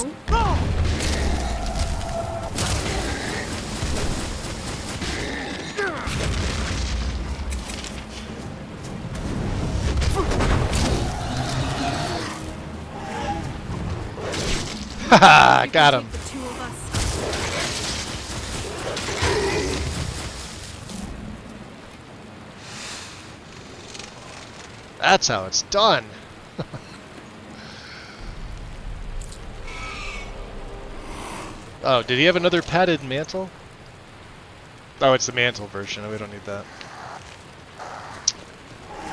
Haha, got him.
The two of us.
That's how it's done. Oh, did he have another padded mantle? Oh, it's the mantle version. We don't need that.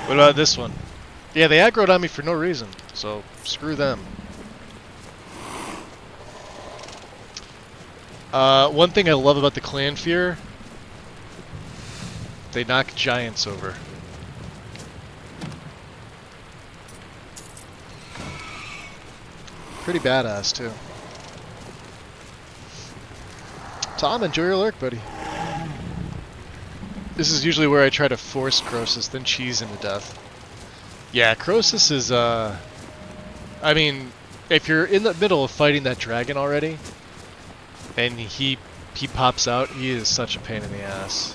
What about this one? Yeah, they aggroed on me for no reason, so screw them. One thing I love about the Clan Fear, they knock giants over. Pretty badass, too. Tom, enjoy your lurk, buddy. This is usually where I try to force Croesus, then cheese him to death. Yeah, Croesus is, I mean, if you're in the middle of fighting that dragon already, and he pops out, he is such a pain in the ass.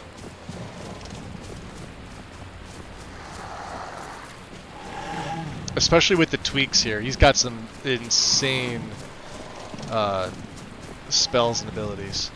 Especially with the tweaks here. He's got some insane spells and abilities.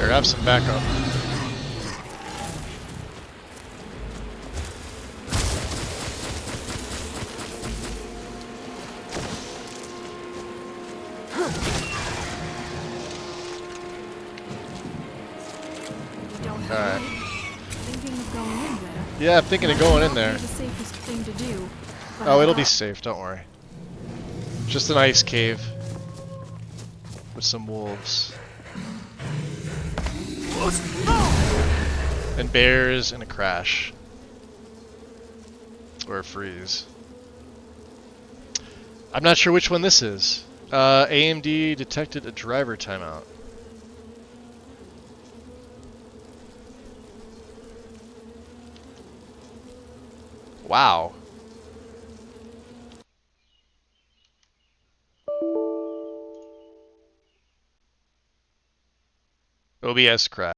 Have some backup. Alright.
Thinking of going in there.
Yeah, I'm thinking of going in there.
The safest thing to do.
Oh, it'll be safe, don't worry. Just an ice cave with some wolves. And bears and a crash. Or a freeze. I'm not sure which one this is. AMD detected a driver timeout. Wow. OBS crash.